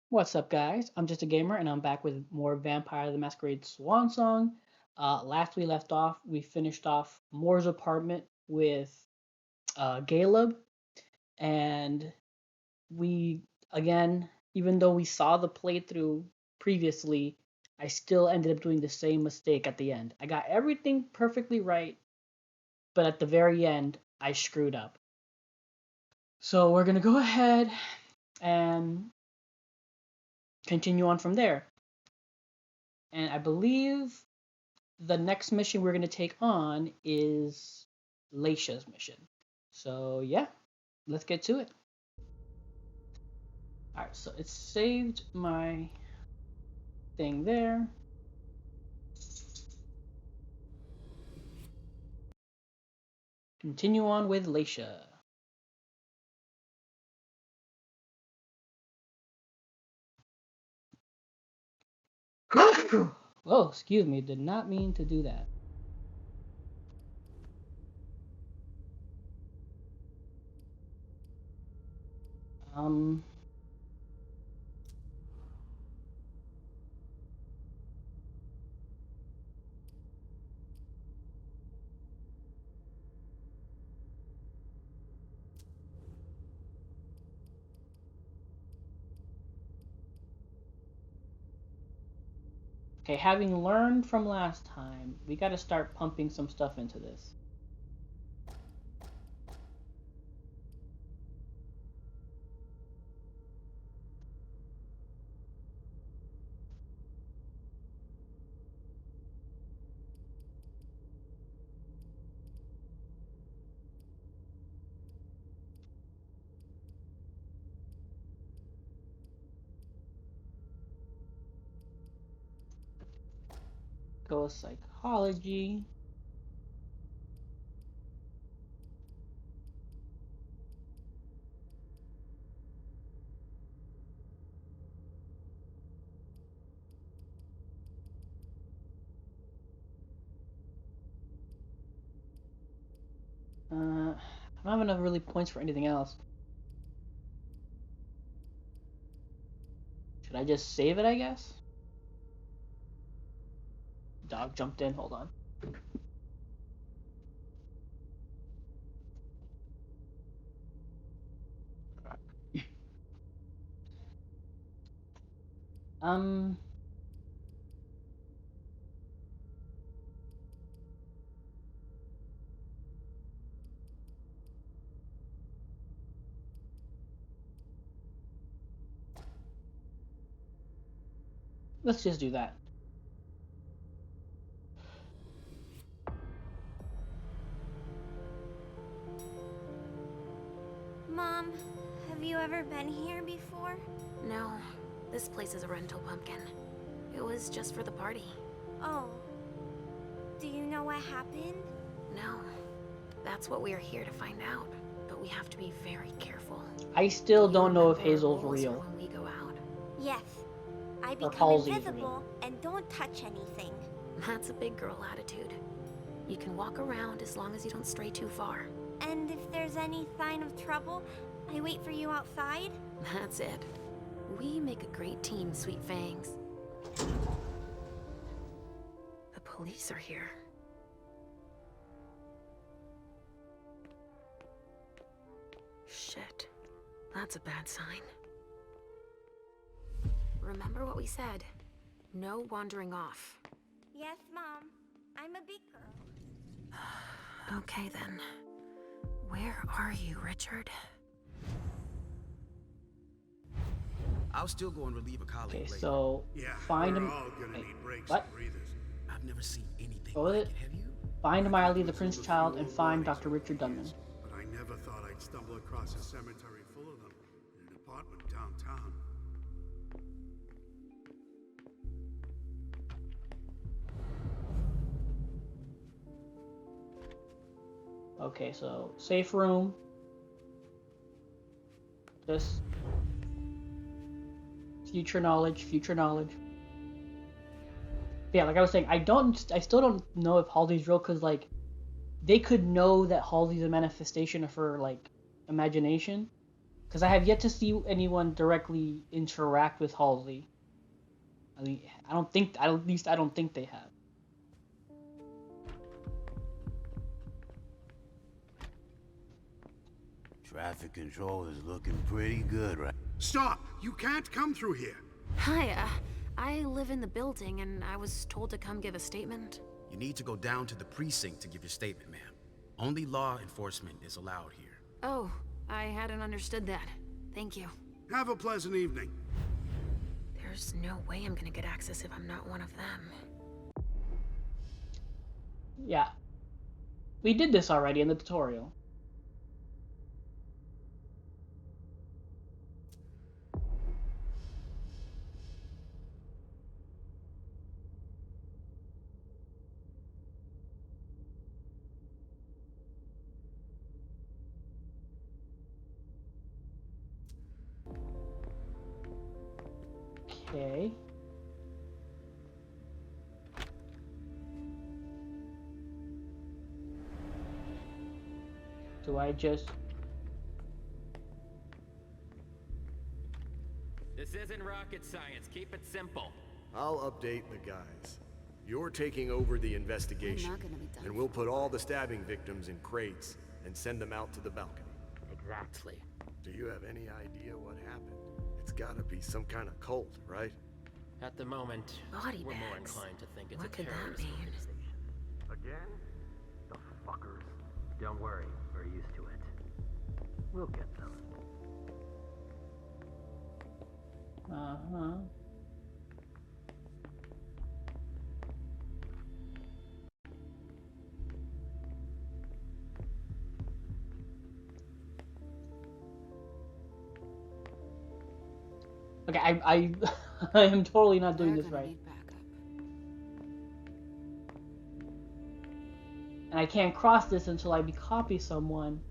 What's up, guys? I'm just a gamer, and I'm back with more Vampire the Masquerade Swansong. Last we left off, we finished off Moore's apartment with Caleb, and we again, even though we saw the playthrough previously, I still ended up doing the same mistake at the end. I got everything perfectly right, but at the very end, I screwed up. So we're gonna go ahead and continue on from there. And I believe the next mission we're going to take on is Leysha's mission. So, yeah, let's get to it. Alright, so it saved my thing there. Continue on with Leysha. Oh, excuse me, did not mean to do that. Um, okay, having learned from last time, we got to start pumping some stuff into this. Go with psychology. I don't have enough really points for anything else. Should I just save it, I guess? Dog jumped in, hold on. Um, let's just do that. Mom, have you ever been here before? No, this place is a rental pumpkin. It was just for the party. Oh. Do you know what happened? No, that's what we are here to find out. But we have to be very careful. I still don't know if Remember our Hazel's rules for real. when we go out. Yes. I Or become Halsey's invisible real. and don't touch anything. That's a big girl attitude. You can walk around as long as you don't stray too far. And if there's any sign of trouble, I wait for you outside? That's it. We make a great team, Sweet Fangs. The police are here. Shit. That's a bad sign. Remember what we said. No wandering off. Yes, Mom. I'm a big girl. Okay then. Where are you, Richard? I'll still go and relieve a colleague Okay, later. so Yeah, find we're him. all gonna Wait, need breaks what? and breathers. I've never seen anything What was like it? it, have you? Find I Miley, thought the this Prince was a Child, few and old find bodies Dr. over Richard the Dunman. years, But I never thought I'd stumble across a cemetery full of them in an apartment downtown. Okay, so safe room. Just future knowledge, future knowledge. But yeah, like I was saying, I still don't know if Halsey's real, because like they could know that Halsey's a manifestation of her like imagination, Because I have yet to see anyone directly interact with Halsey. I mean, I don't think, at least I don't think they have. Traffic control is looking pretty good, right? Stop! You can't come through here. Hi, I live in the building and I was told to come give a statement. You need to go down to the precinct to give your statement, ma'am. Only law enforcement is allowed here. Oh, I hadn't understood that. Thank you. Have a pleasant evening. There's no way I'm gonna get access if I'm not one of them. Yeah. We did this already in the tutorial. Okay. Do I just... This isn't rocket science. Keep it simple. I'll update the guys. You're taking over the investigation, and we'll put all the stabbing victims in crates and send them out to the balcony. Exactly. Do you have any idea what happened? It's gotta be some kind of cult, right? At the moment, Body we're more bags. inclined to think it's What a could that terrorist mean? organization. Again? The fuckers. Don't worry, we're used to it. We'll get them. Uh-huh. Okay, I I am totally not doing this right. And I can't cross this until I copy someone.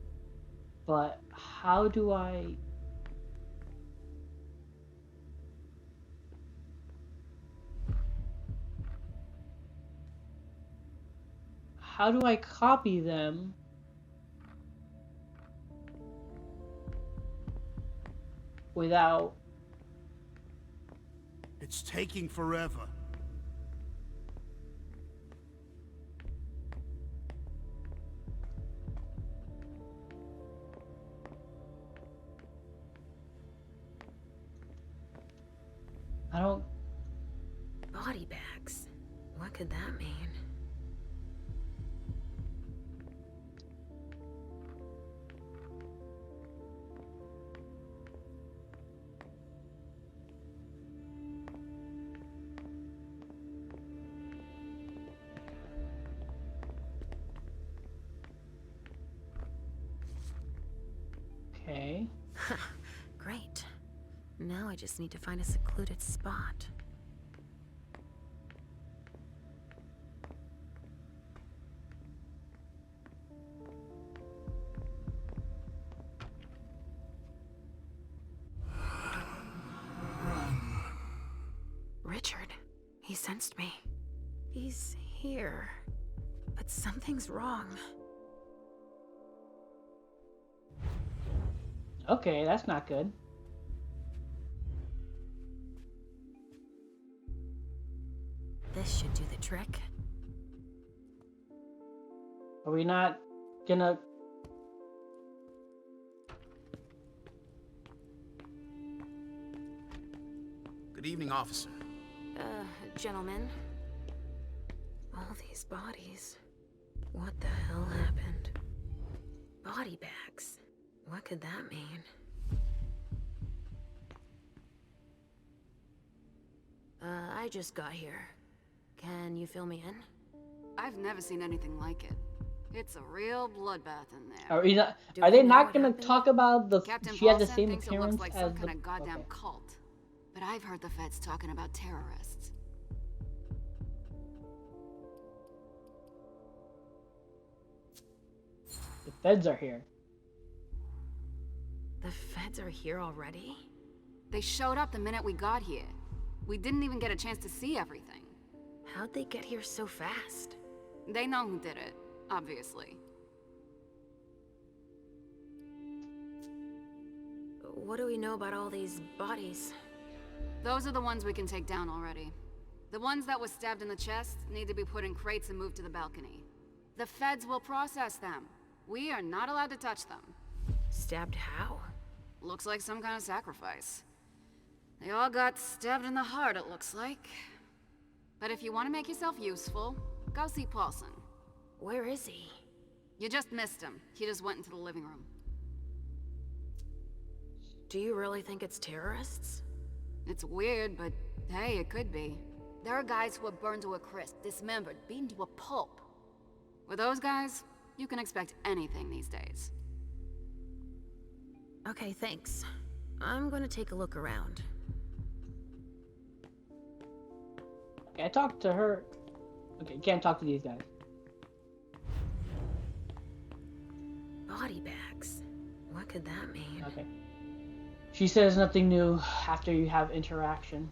But how do I... How do I copy them without... It's taking forever. I don't... Body bags. What could that mean? Okay. Great. Now I just need to find a secluded spot. Richard. He sensed me. He's here. But something's wrong. Okay, that's not good. This should do the trick. Are we not gonna... Good evening, officer. Gentlemen. All these bodies. What the hell happened? Body bags. What could that mean? I just got here. Can you fill me in? I've never seen anything like it. It's a real bloodbath in there. Are, we not, Do are we they know not what gonna happened? talk about the... Captain She has the Paulson same thinks it looks appearance like as some the... kind of goddamn okay. cult. But I've heard the feds talking about terrorists. The feds are here. The feds are here already? They showed up the minute we got here. We didn't even get a chance to see everything. How'd they get here so fast? They know who did it, obviously. What do we know about all these bodies? Those are the ones we can take down already. The ones that were stabbed in the chest need to be put in crates and moved to the balcony. The feds will process them. We are not allowed to touch them. Stabbed how? Looks like some kind of sacrifice. They all got stabbed in the heart, it looks like. But if you want to make yourself useful, go see Paulson. Where is he? You just missed him. He just went into the living room. Do you really think it's terrorists? It's weird, but hey, it could be. There are guys who are burned to a crisp, dismembered, beaten to a pulp. With those guys, you can expect anything these days. Okay, thanks. I'm gonna take a look around. Okay, I talked to her. Okay, you can't talk to these guys. Body bags. What could that mean? Okay. She says nothing new after you have interaction.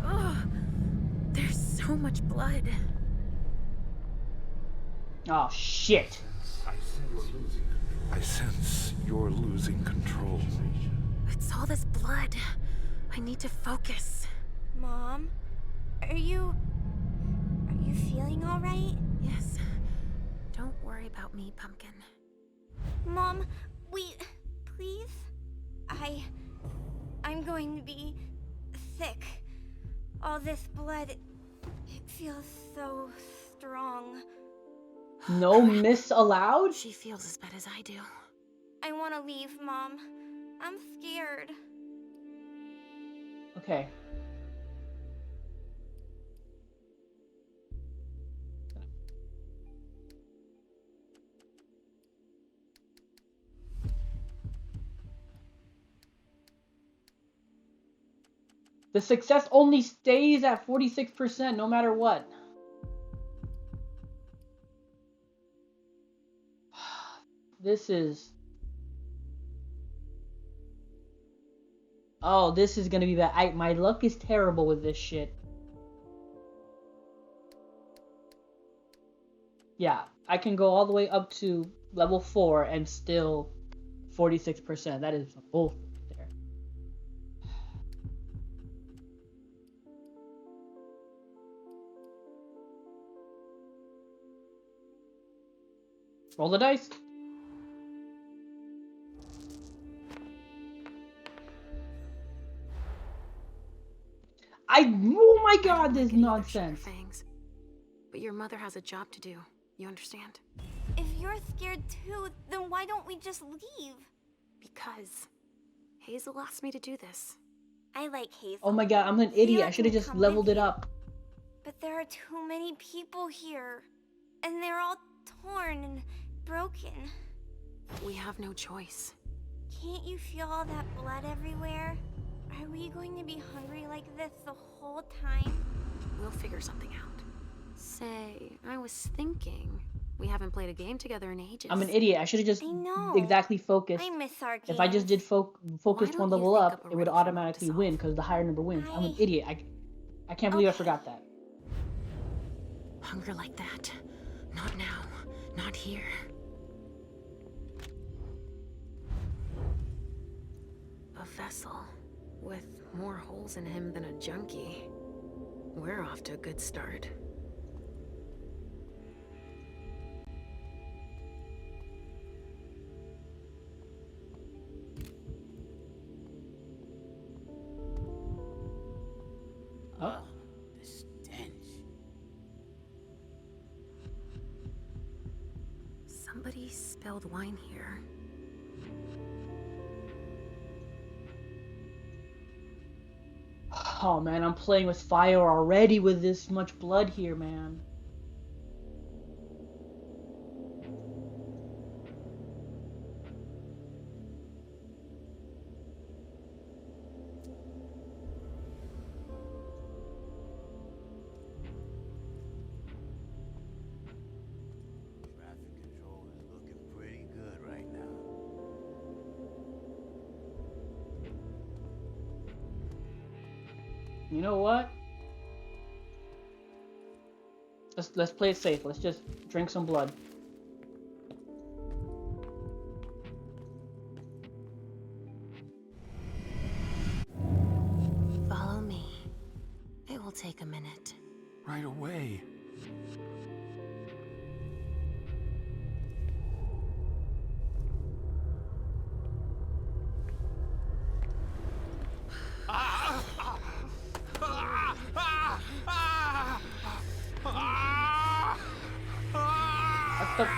Ugh! There's so much blood. Oh, shit. I sense you're losing control. It's all this blood. I need to focus. Mom, are you feeling all right? Yes. Don't worry about me, Pumpkin. Mom, please? I'm going to be sick. All this blood, it feels so strong. No miss allowed? She feels as bad as I do. I want to leave, Mom. I'm scared. Okay. The success only stays at 46% no matter what. This is... Oh, this is gonna be bad. My luck is terrible with this shit. Yeah, I can go all the way up to level 4 and still 46%. That is bull there. Roll the dice. Oh my god, this nonsense. Fangs. But your mother has a job to do. You understand? If you're scared too, then why don't we just leave? Because Hazel asked me to do this. I like Hazel. Oh my god, I'm an idiot. I should have just leveled it up. But there are too many people here. And they're all torn and broken. We have no choice. Can't you feel all that blood everywhere? Are we going to be hungry like this the whole time? We'll figure something out. Say, I was thinking, we haven't played a game together in ages. I'm an idiot. I should have just exactly focused. I miss our games. If I just did focused one level up, it would automatically win because the higher number wins. I'm an idiot. I can't believe I forgot that. Hunger like that. Not now. Not here. A vessel with more holes in him than a junkie. We're off to a good start. Oh, the stench. Somebody spilled wine here. Oh man, I'm playing with fire already with this much blood here, man. Traffic control is looking pretty good right now. You know what? Let's play it safe. Let's just drink some blood. Follow me. It will take a minute. Right away. What the?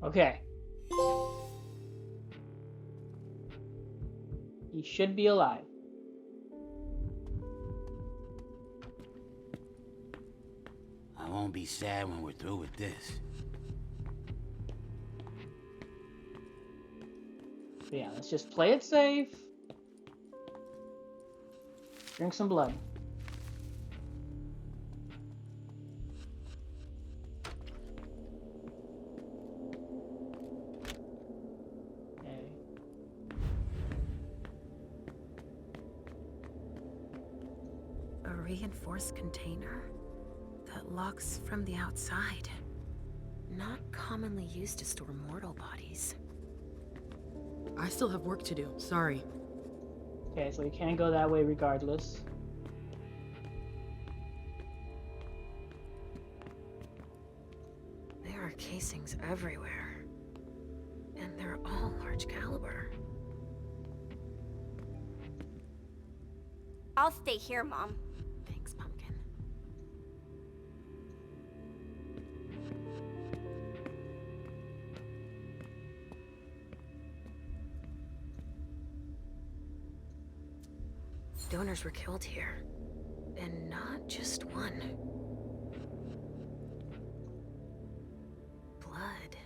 Okay. He should be alive. I won't be sad when we're through with this. But yeah, let's just play it safe. Drink some blood. Okay. A reinforced container that locks from the outside. Not commonly used to store mortal bodies. I still have work to do. Sorry. Okay, so we can't go that way regardless. There are casings everywhere. And they're all large caliber. I'll stay here, Mom. Thanks, Pumpkin. Donors were killed here. And not just one. Blood.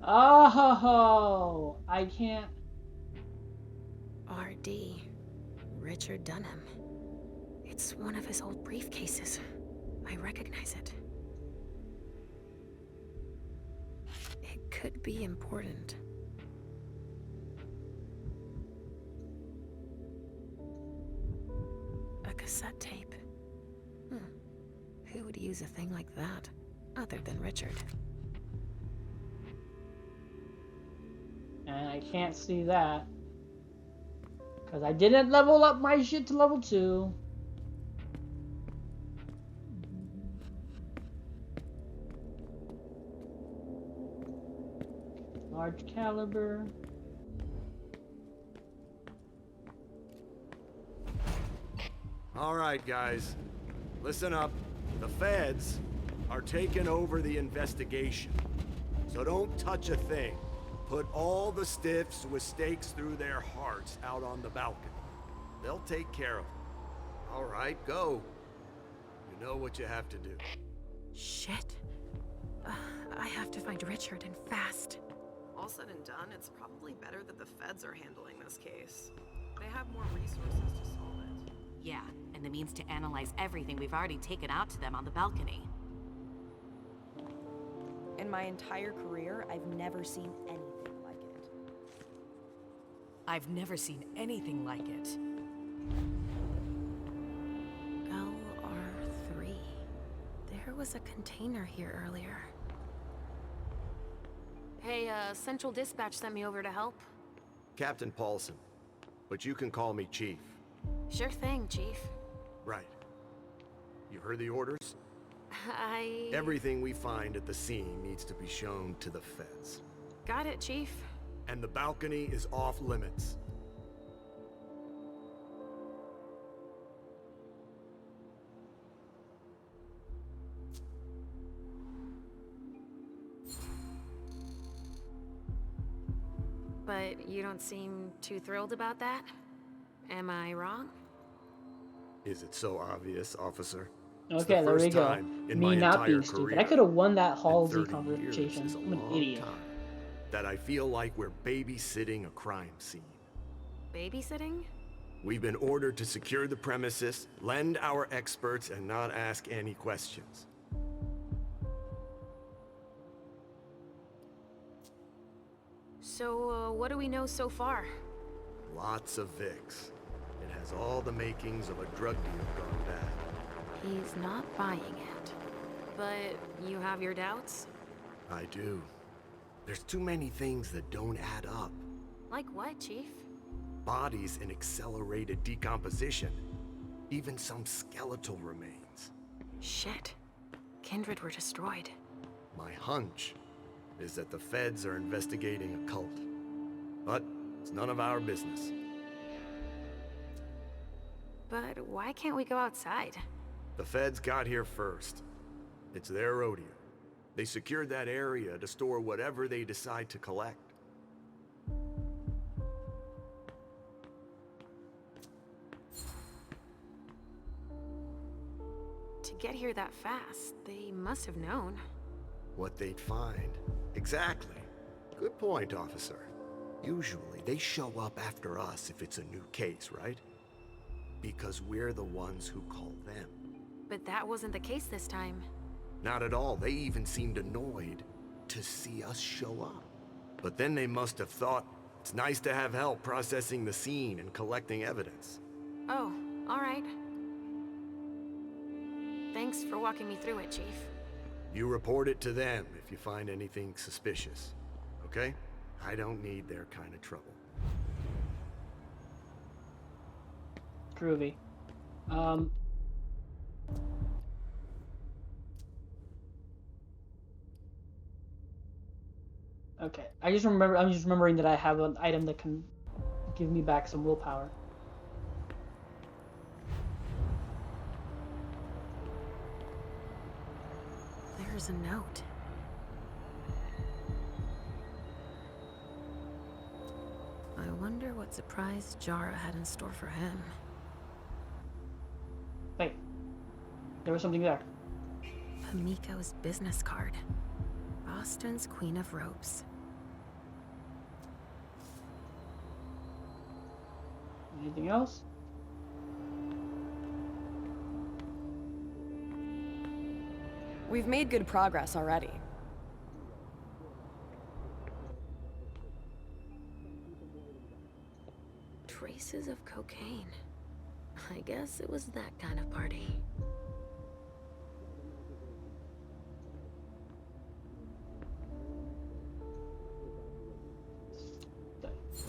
Oh, I can't. R.D. Richard Dunham. It's one of his old briefcases. I recognize it. It could be important. A cassette tape. Who would use a thing like that, other than Richard? And I can't see that. Because I didn't level up my shit to level 2. Large caliber. All right, guys. Listen up. The feds are taking over the investigation. So don't touch a thing. Put all the stiffs with stakes through their hearts out on the balcony. They'll take care of them. All right, go. You know what you have to do. Shit. I have to find Richard and fast. All said and done, it's probably better that the feds are handling this case. They have more resources to solve it. Yeah, and the means to analyze everything we've already taken out to them on the balcony. In my entire career, I've never seen anything like it. I've never seen anything like it. LR3. There was a container here earlier. Hey, Central Dispatch sent me over to help. Captain Paulson, but you can call me Chief. Sure thing, Chief. Right. You heard the orders? I... Everything we find at the scene needs to be shown to the feds. Got it, Chief. And the balcony is off limits. But you don't seem too thrilled about that? Am I wrong? Is it so obvious, officer? Okay, there we go. In Me my not entire being stupid. career, I could have won that and Halsey 30 years conversation. is a I'm an long idiot. time, that I feel like we're babysitting a crime scene. Babysitting? We've been ordered to secure the premises, lend our experts, and not ask any questions. So, what do we know so far? Lots of Vicks. It has all the makings of a drug deal gone bad. He's not buying it. But you have your doubts? I do. There's too many things that don't add up. Like what, Chief? Bodies in accelerated decomposition. Even some skeletal remains. Shit. Kindred were destroyed. My hunch is that the feds are investigating a cult. But it's none of our business. But why can't we go outside? The feds got here first. It's their rodeo. They secured that area to store whatever they decide to collect. To get here that fast, they must have known. What they'd find. Exactly. Good point, officer. Usually, they show up after us if it's a new case, right? Because we're the ones who call them. But that wasn't the case this time. Not at all. They even seemed annoyed to see us show up. But then they must have thought it's nice to have help processing the scene and collecting evidence. Oh, all right. Thanks for walking me through it, Chief. You report it to them if you find anything suspicious, okay? I don't need their kind of trouble. Groovy. Okay. I'm just remembering that I have an item that can give me back some willpower. There's a note. I wonder what surprise Jara had in store for him. Wait. There was something there. Hamiko's business card. Boston's Queen of Ropes. Anything else? We've made good progress already. Traces of cocaine. I guess it was that kind of party.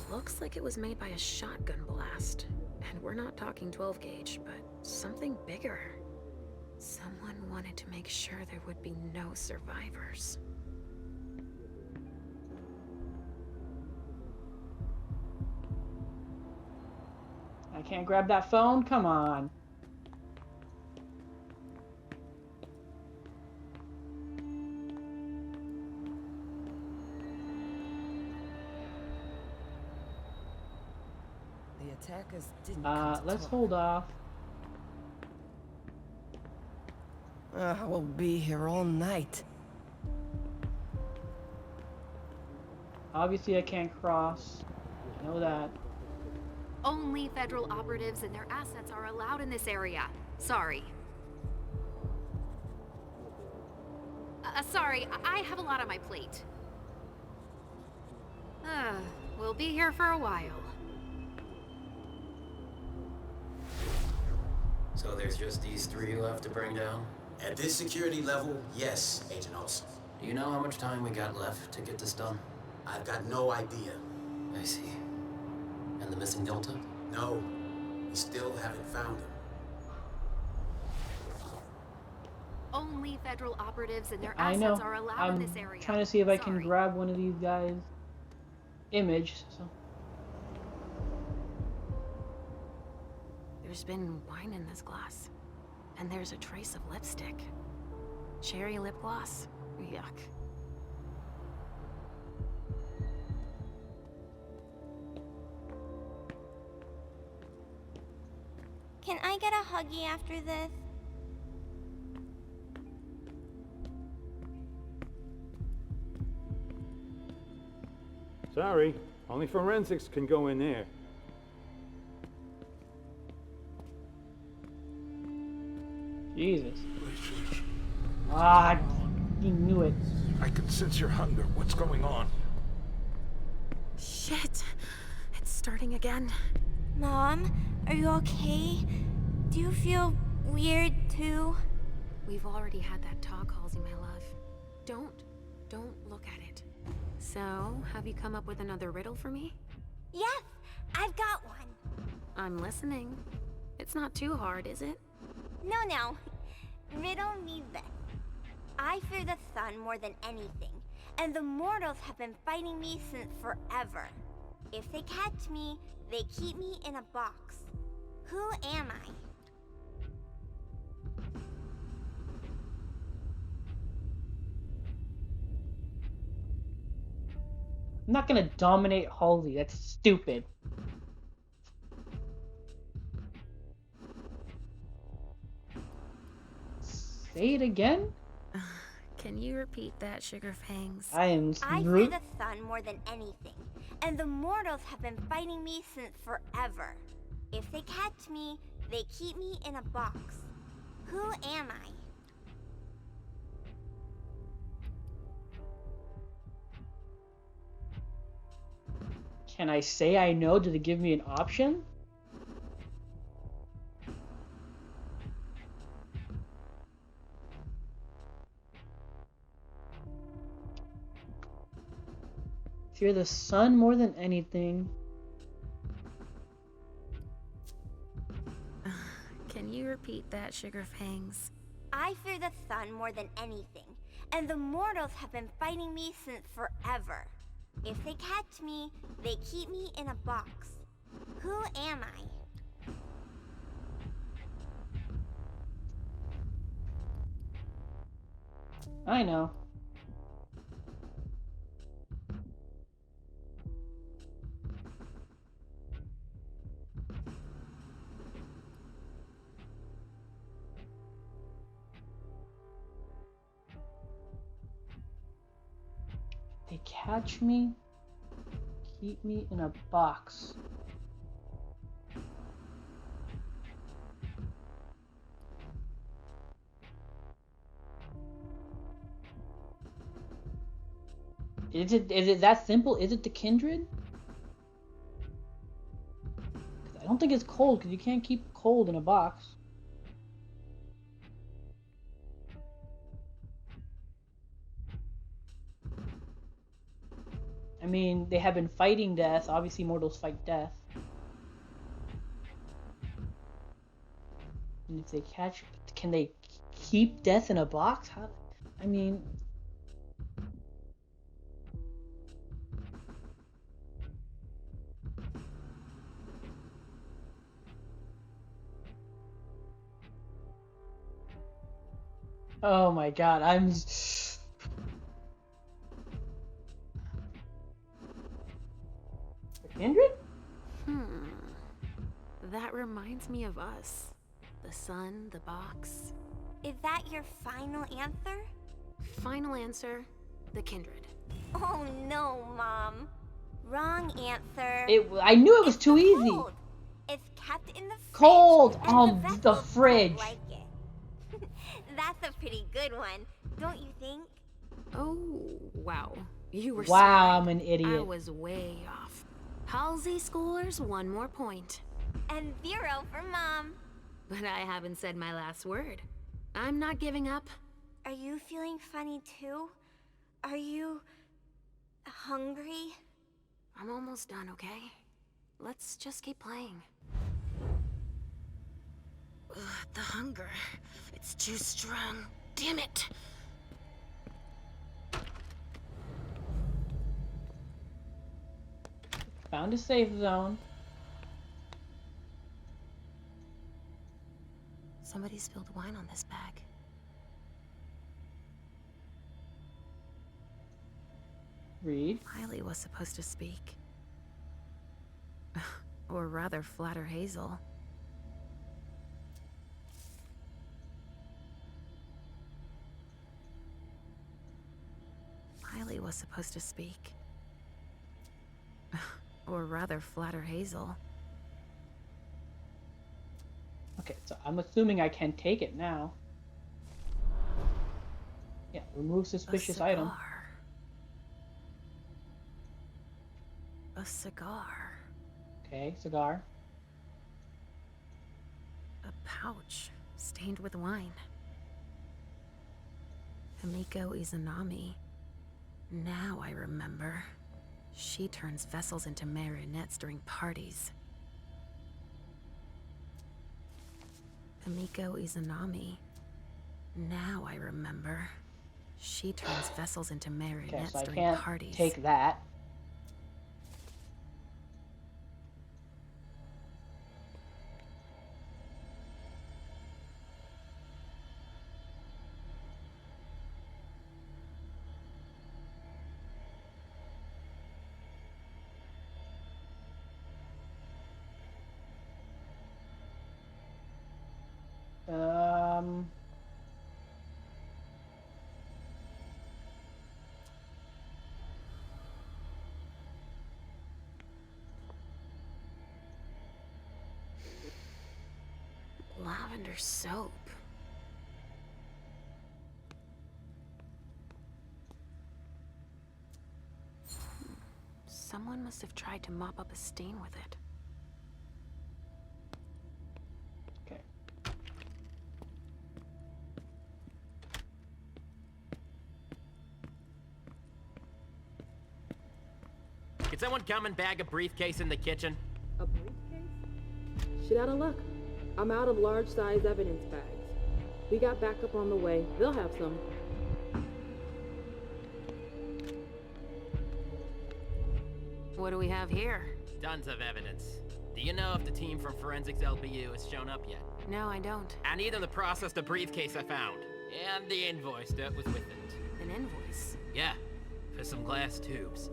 Looks like it was made by a shotgun blast. And we're not talking 12 gauge, but something bigger. Someone wanted to make sure there would be no survivors. I can't grab that phone? Come on. The attackers didn't let's hold off. I will be here all night. Obviously I can't cross. I know that. Only federal operatives and their assets are allowed in this area. Sorry. Sorry, I have a lot on my plate. We'll be here for a while. So there's just these three left to bring down? At this security level, yes, Agent Olson. Do you know how much time we got left to get this done? I've got no idea. I see. And the missing Delta? No, we still haven't found him. Only federal operatives and their I know. assets are allowed in this area. I'm trying to see if I can grab one of these guys' image. So. There's been wine in this glass. And there's a trace of lipstick. Cherry lip gloss. Yuck. Can I get a huggy after this? Sorry, only forensics can go in there. Jesus. Ah, you knew it. I can sense your hunger. What's going on? Shit. It's starting again. Mom, are you okay? Do you feel weird too? We've already had that talk, Halsey, my love. Don't look at it. So, have you come up with another riddle for me? Yes, I've got one. I'm listening. It's not too hard, is it? No. Riddle me this. I fear the sun more than anything, and the mortals have been fighting me since forever. If they catch me, they keep me in a box. Who am I? I'm not gonna dominate Halsey. That's stupid. Say it again? Can you repeat that, Sugar Fangs? I fear the sun more than anything, and the mortals have been fighting me since forever. If they catch me, they keep me in a box. Who am I? Can I say I know? Do they give me an option? Fear the sun more than anything. Can you repeat that, Sugar Fangs? I fear the sun more than anything, and the mortals have been fighting me since forever. If they catch me, they keep me in a box. Who am I? I know. They catch me, keep me in a box. Is it that simple? Is it the kindred? 'Cause I don't think it's cold, because you can't keep cold in a box. I mean, they have been fighting death. Obviously, mortals fight death. And if they catch, can they keep death in a box? How? I mean, oh my God, I'm. Kindred? That reminds me of us. The sun, the box. Is that your final answer? Final answer, the kindred. Oh no, Mom. Wrong answer. I knew it was too easy. Cold. It's kept in the fridge. Cold. The fridge. Like it. That's a pretty good one, don't you think? Oh, wow. You were Wow, smart. I'm an idiot. I was way off. Halsey scores 1 more point. And 0 for Mom. But I haven't said my last word. I'm not giving up. Are you feeling funny too? Are you hungry? I'm almost done, okay? Let's just keep playing. Ugh, the hunger. It's too strong. Damn it! Found a safe zone. Somebody spilled wine on this bag. Read. Miley was supposed to speak. Or rather, flatter Hazel. Riley was supposed to speak. Or rather, flatter Hazel. Okay, so I'm assuming I can take it now. Yeah, remove suspicious item. A cigar. Okay, cigar. A pouch stained with wine. Himiko Izanami. Now I remember. She turns vessels into marionettes during parties. Himiko Izanami. Now I remember. She turns vessels into marionettes Okay, so I during can't parties. take that. Lavender soap. Someone must have tried to mop up a stain with it. Okay. Can someone come and bag a briefcase in the kitchen? A briefcase? Shit out of luck. I'm out of large-size evidence bags. We got backup on the way. They'll have some. What do we have here? Tons of evidence. Do you know if the team from Forensics LBU has shown up yet? No, I don't. I need them to process the briefcase I found. And the invoice that was with it. An invoice? Yeah, for some glass tubes.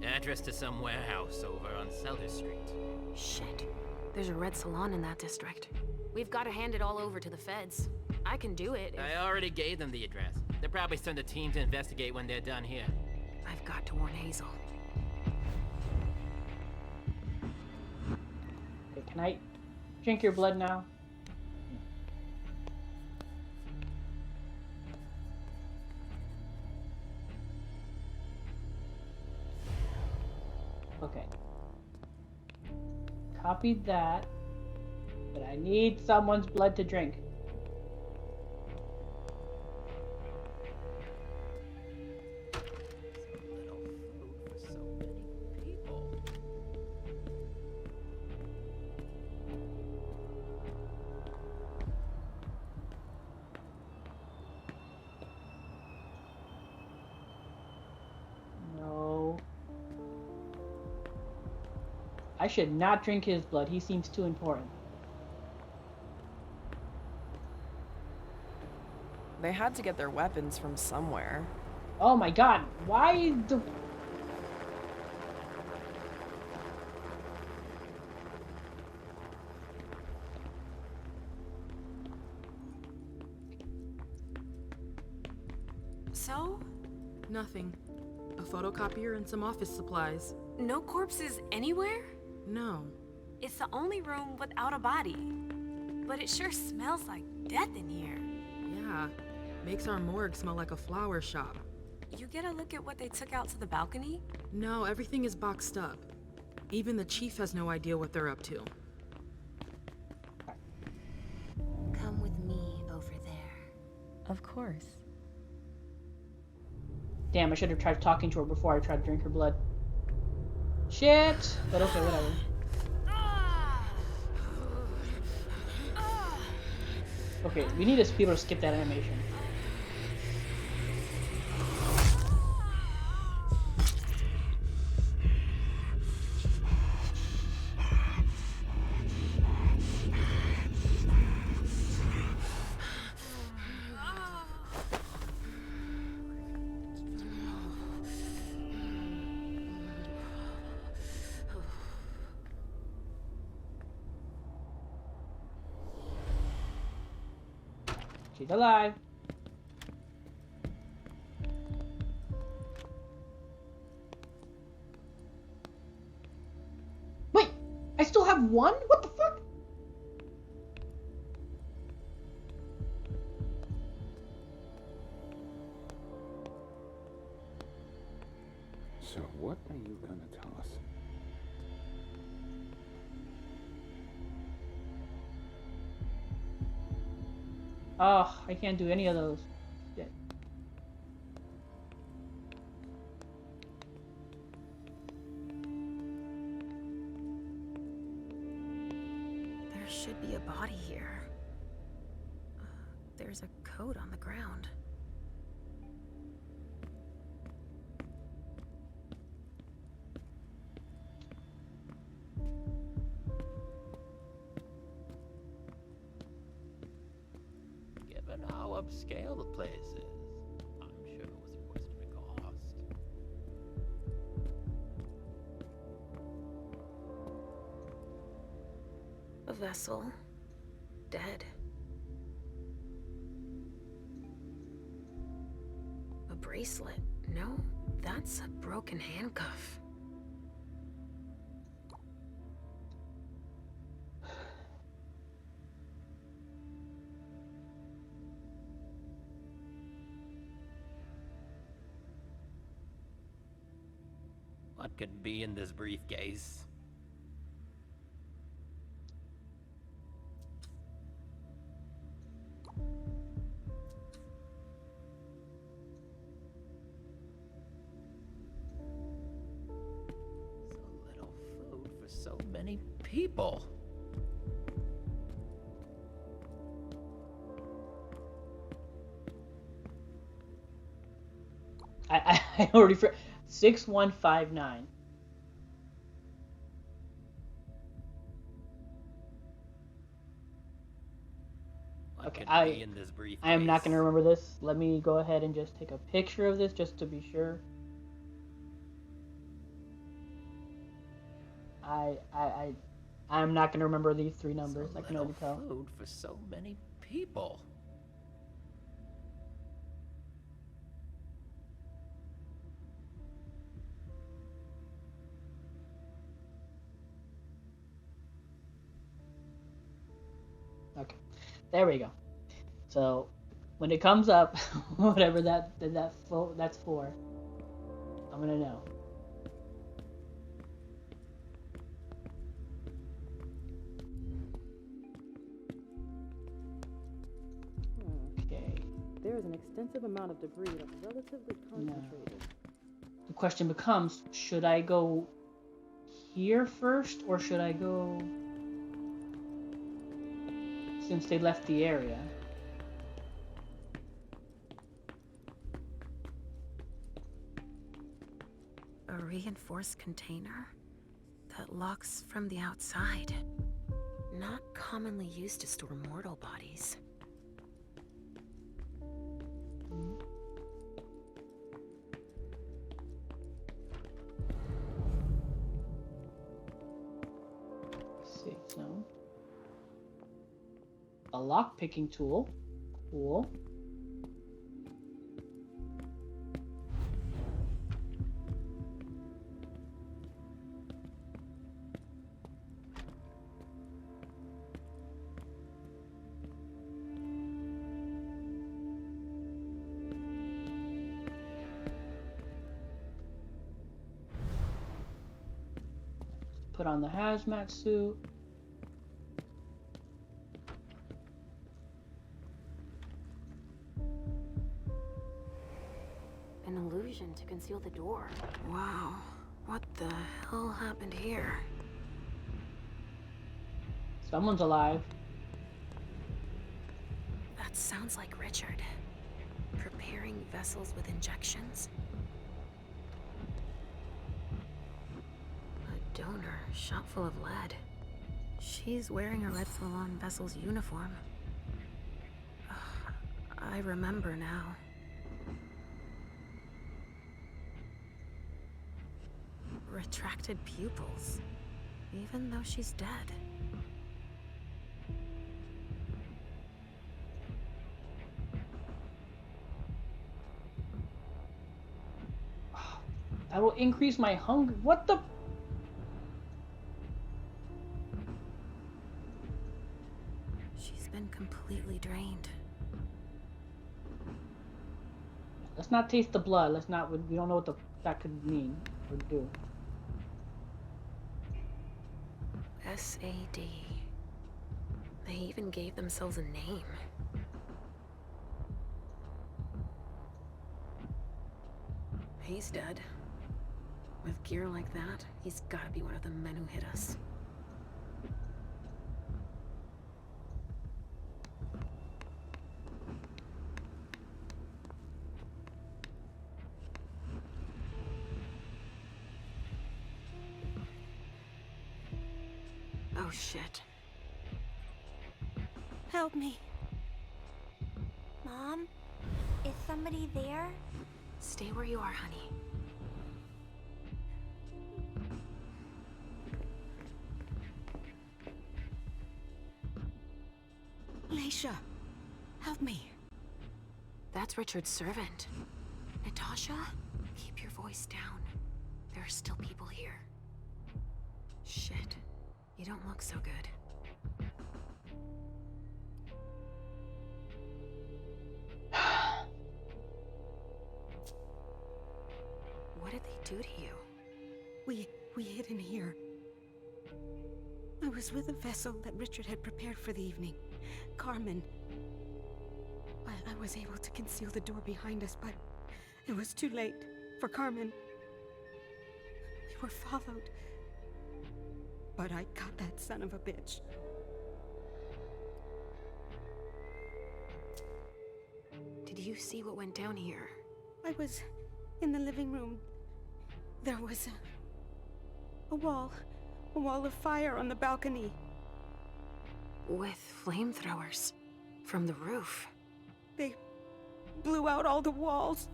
Address to some warehouse over on Cellar Street. Shit. There's a red salon in that district. We've got to hand it all over to the feds. I can do it if... I already gave them the address. They'll probably send a team to investigate when they're done here. I've got to warn Hazel. Okay, can I drink your blood now? Okay. Copied that. But I need someone's blood to drink. No. I should not drink his blood. He seems too important. They had to get their weapons from somewhere. Oh my god, why the... So? Nothing. A photocopier and some office supplies. No corpses anywhere? No. It's the only room without a body. But it sure smells like death in here. Yeah. Makes our morgue smell like a flower shop. You get a look at what they took out to the balcony? No, everything is boxed up. Even the chief has no idea what they're up to. Come with me over there. Of course. Damn, I should have tried talking to her before I tried to drink her blood. Shit! But okay, whatever. Okay, we need to be able to skip that animation. She's alive. I still have one? What the fuck? So what are you gonna tell us? Oh, I can't do any of those. Shit. There should be a body here. There's a coat on the ground. Given how upscale the place is, I'm sure it was a question of cost. A vessel. Dead. A bracelet. No, that's a broken handcuff. What could be in this briefcase? So little food for so many people. I already 6159. Okay, I am not going to remember this. Let me go ahead and just take a picture of this just to be sure. I'm not going to remember these three numbers. I can already tell. Food for so many people. Okay, there we go. So when it comes up, whatever that's for, I'm gonna know. Okay. There is an extensive amount of debris that's relatively concentrated. The question becomes, should I go here first or should I go since they left the area? A reinforced container that locks from the outside. Not commonly used to store mortal bodies. Safe zone. A lock picking tool. Cool. Put on the hazmat suit. An illusion to conceal the door. Wow, what the hell happened here? Someone's alive. That sounds like Richard. Preparing vessels with injections. A donor shot full of lead. She's wearing a Red Salon vessel's uniform. I remember now. Retracted pupils, even though she's dead. That will increase my hunger. What the? completely drained. Let's not taste the blood. Let's not. We don't know what that could mean or do. SAD. They even gave themselves a name. He's dead. With gear like that, he's gotta be one of the men who hit us. Oh shit. Help me. Mom? Is somebody there? Stay where you are, honey. Leysha, help me. That's Richard's servant. Natasha, keep your voice down. There are still people here. Shit. You don't look so good. What did they do to you? We hid in here. I was with a vessel that Richard had prepared for the evening. Carmen. I was able to conceal the door behind us, but it was too late for Carmen. We were followed. But I got that son of a bitch. Did you see what went down here? I was in the living room. There was a wall of fire on the balcony. With flamethrowers from the roof. They blew out all the walls.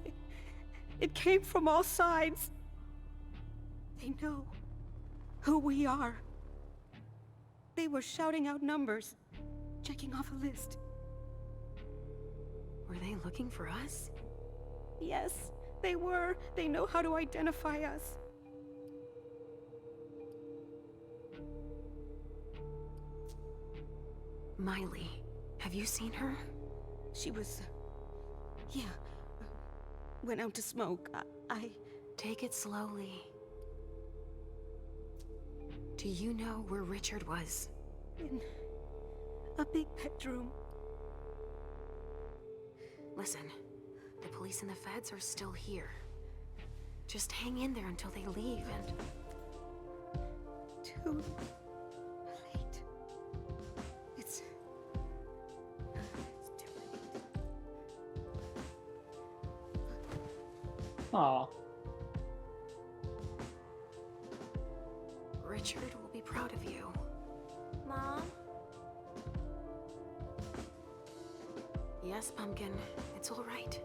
It came from all sides. They know who we are. They were shouting out numbers, checking off a list. Were they looking for us? Yes, they were. They know how to identify us. Miley, have you seen her? She was... yeah. Went out to smoke. I... Take it slowly. Do you know where Richard was? In a big bedroom. Listen, the police and the feds are still here. Just hang in there until they leave and... Too late. It's too late. Aw. Richard will be proud of you. Mom? Yes, Pumpkin. It's all right.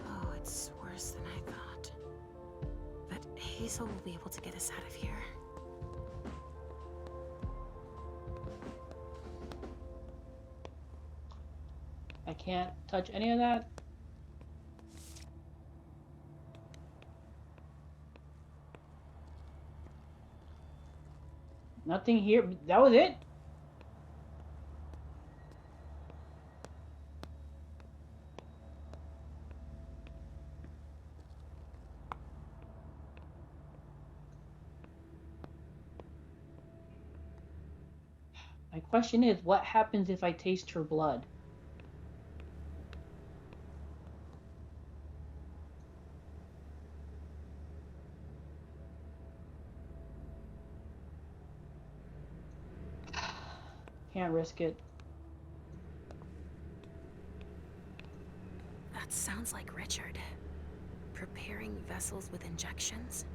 Oh, it's worse than I thought. But Hazel will be able to get us out of here. I can't touch any of that. Nothing here. That was it? My question is, what happens if I taste her blood? Can't risk it. That sounds like Richard. Preparing vessels with injections?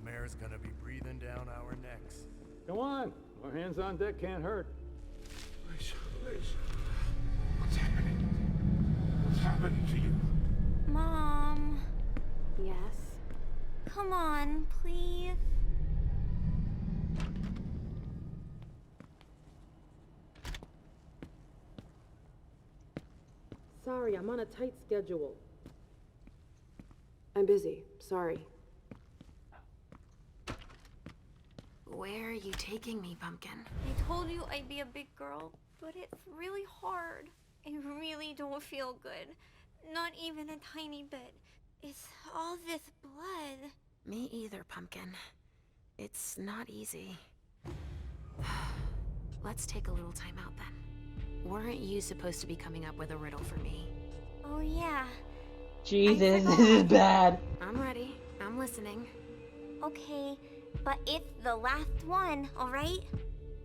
Mayor's gonna be breathing down our necks. Come on. More hands on deck can't hurt. Leysha. What's happening? What's happening to you? Mom. Yes? Come on, please. Sorry, I'm on a tight schedule. I'm busy. Sorry. Where are you taking me, Pumpkin? I told you I'd be a big girl, but it's really hard. I really don't feel good. Not even a tiny bit. It's all this blood. Me either, Pumpkin. It's not easy. Let's take a little time out then. Weren't you supposed to be coming up with a riddle for me? Oh yeah. Jesus, this is bad. I'm ready. I'm listening. Okay, but it's the last one, alright?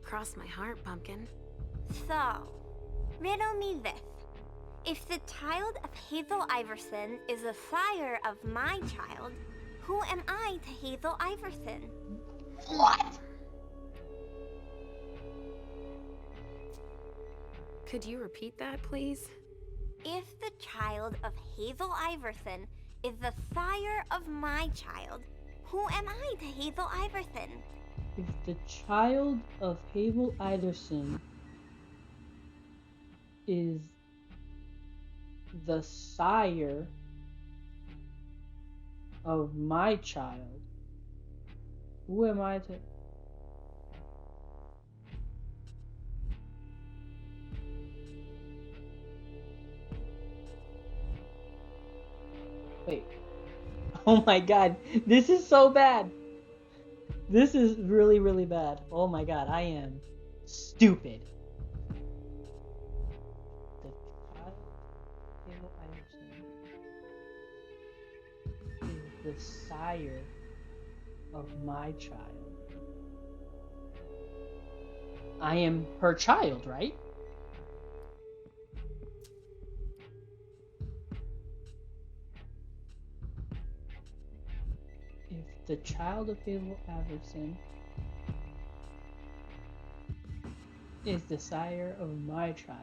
Cross my heart, Pumpkin. So, riddle me this. If the child of Hazel Iverson is the sire of my child, who am I to Hazel Iverson? What? Could you repeat that, please? If the child of Hazel Iverson is the sire of my child, who am I to Hazel Iverson? If the child of Hazel Iverson is the sire of my child, who am I to... Wait. Oh my god. This is so bad. This is really, really bad. Oh my god, I am stupid. The child of Hazel Iverson is the sire of my child. I am her child, right? If the child of Hazel Iverson is the sire of my child,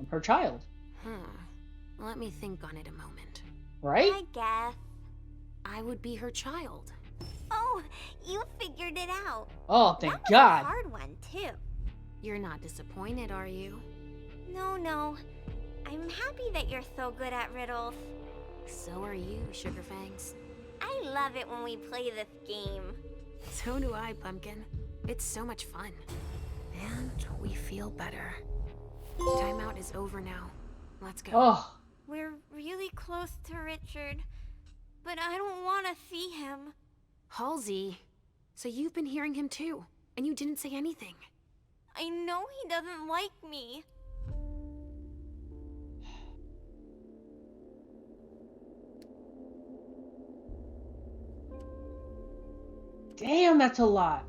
I'm her child. Let me think on it a moment. Right? I guess. I would be her child. Oh, you figured it out. Oh, thank that was God. a hard one, too. You're not disappointed, are you? No. I'm happy that you're so good at riddles. So are you, Sugarfangs. I love it when we play this game. So do I, Pumpkin. It's so much fun. And we feel better. Timeout is over now. Let's go. Oh. We're really close to Richard, but I don't want to see him. Halsey, so you've been hearing him too, and you didn't say anything. I know he doesn't like me. Damn, that's a lot.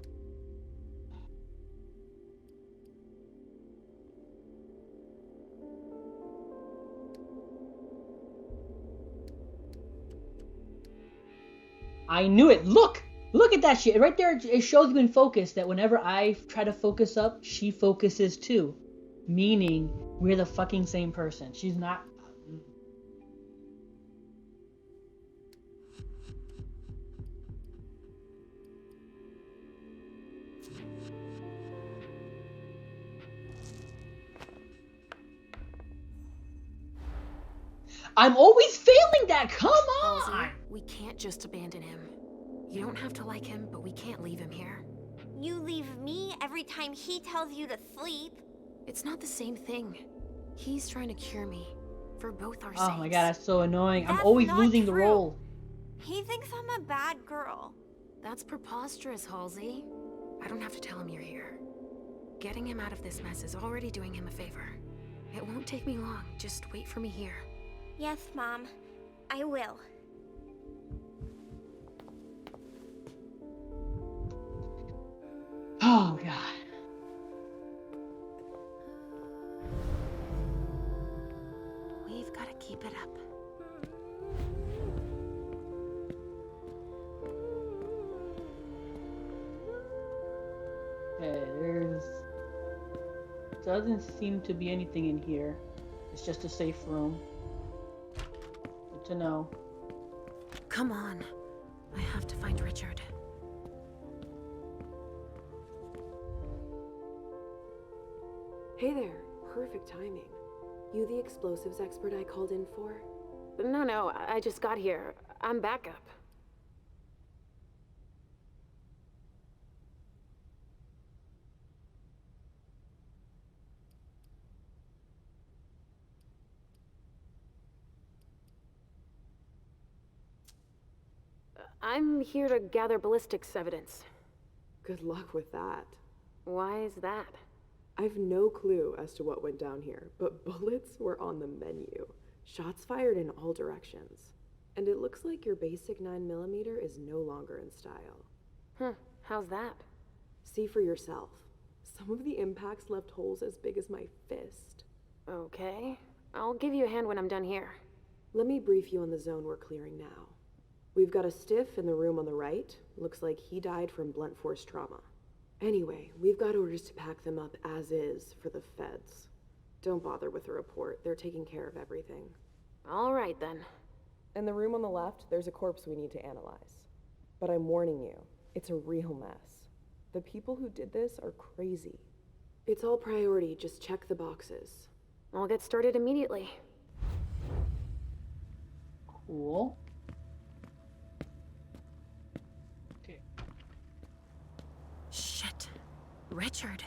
I knew it. Look at that shit. Right there, it shows you in focus that whenever I try to focus up, she focuses too. Meaning, we're the fucking same person. She's not... I'm always failing that. Come on. Halsey, we can't just abandon him. You don't have to like him, but we can't leave him here. You leave me every time he tells you to sleep. It's not the same thing. He's trying to cure me. For both our sakes. Oh my god, that's so annoying. That's I'm always not losing the true. role. He thinks I'm a bad girl. That's preposterous, Halsey. I don't have to tell him you're here. Getting him out of this mess is already doing him a favor. It won't take me long. Just wait for me here. Yes, Mom. I will. Oh god. We've got to keep it up. Okay, doesn't seem to be anything in here. It's just a safe room. Good to know. Come on. I have to find Richard. Hey there. Perfect timing. You the explosives expert I called in for? No, I just got here. I'm backup. I'm here to gather ballistics evidence. Good luck with that. Why is that? I've no clue as to what went down here, but bullets were on the menu. Shots fired in all directions. And it looks like your basic 9mm is no longer in style. How's that? See for yourself. Some of the impacts left holes as big as my fist. Okay. I'll give you a hand when I'm done here. Let me brief you on the zone we're clearing now. We've got a stiff in the room on the right. Looks like he died from blunt force trauma. Anyway, we've got orders to pack them up as is for the feds. Don't bother with the report. They're taking care of everything. All right, then. In the room on the left, there's a corpse we need to analyze. But I'm warning you, it's a real mess. The people who did this are crazy. It's all priority, just check the boxes. I'll get started immediately. Cool. Okay. Shit. Richard.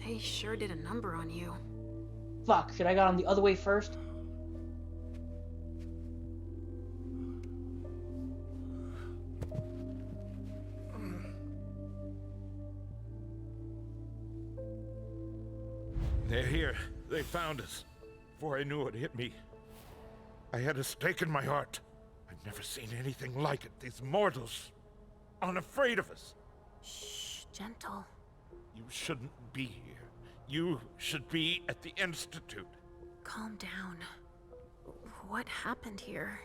They sure did a number on you. Fuck, should I got on the other way first? They're here. They found us. Before I knew it hit me. I had a stake in my heart. I've never seen anything like it. These mortals. Unafraid of us. Shh, gentle. You shouldn't be here. You should be at the Institute. Calm down. What happened here?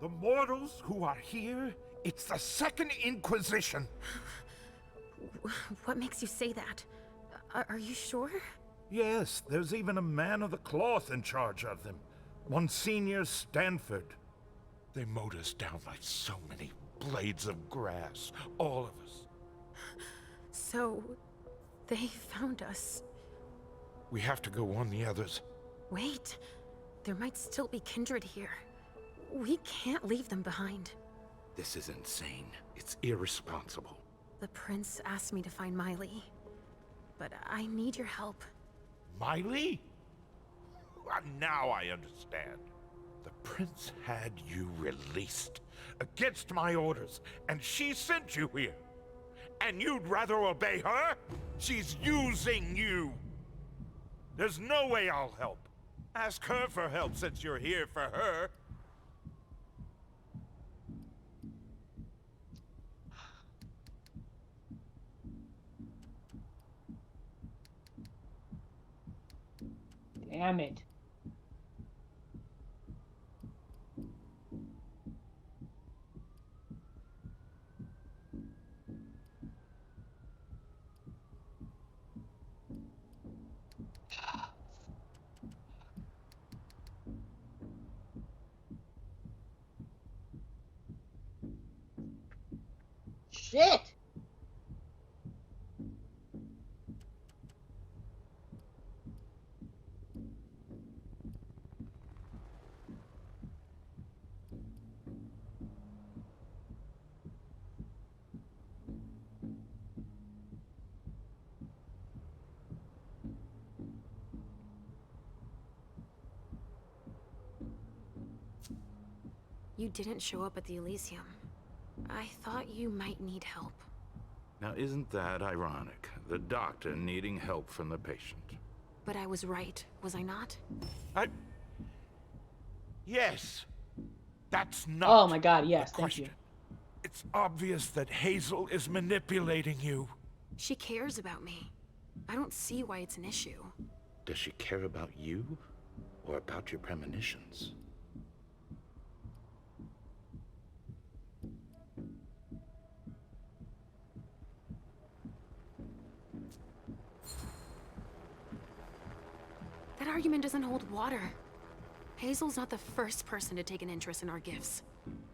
The mortals who are here, it's the Second Inquisition. What makes you say that? Are you sure? Yes, there's even a man of the cloth in charge of them. Monsignor Stanford. They mowed us down like so many blades of grass, all of us. So, they found us. We have to go warn the others. Wait, there might still be kindred here. We can't leave them behind. This is insane. It's irresponsible. The prince asked me to find Miley, but I need your help. Miley? Well, now I understand. The prince had you released against my orders, and she sent you here. And you'd rather obey her? She's using you. There's no way I'll help. Ask her for help since you're here for her. Damn it. Shit! You didn't show up at the Elysium. I thought you might need help. Now isn't that ironic? The doctor needing help from the patient. But I was right, was I not? Yes. That's not Oh my god, yes, the thank you. question. It's obvious that Hazel is manipulating you. She cares about me. I don't see why it's an issue. Does she care about you or about your premonitions? That argument doesn't hold water. Hazel's not the first person to take an interest in our gifts.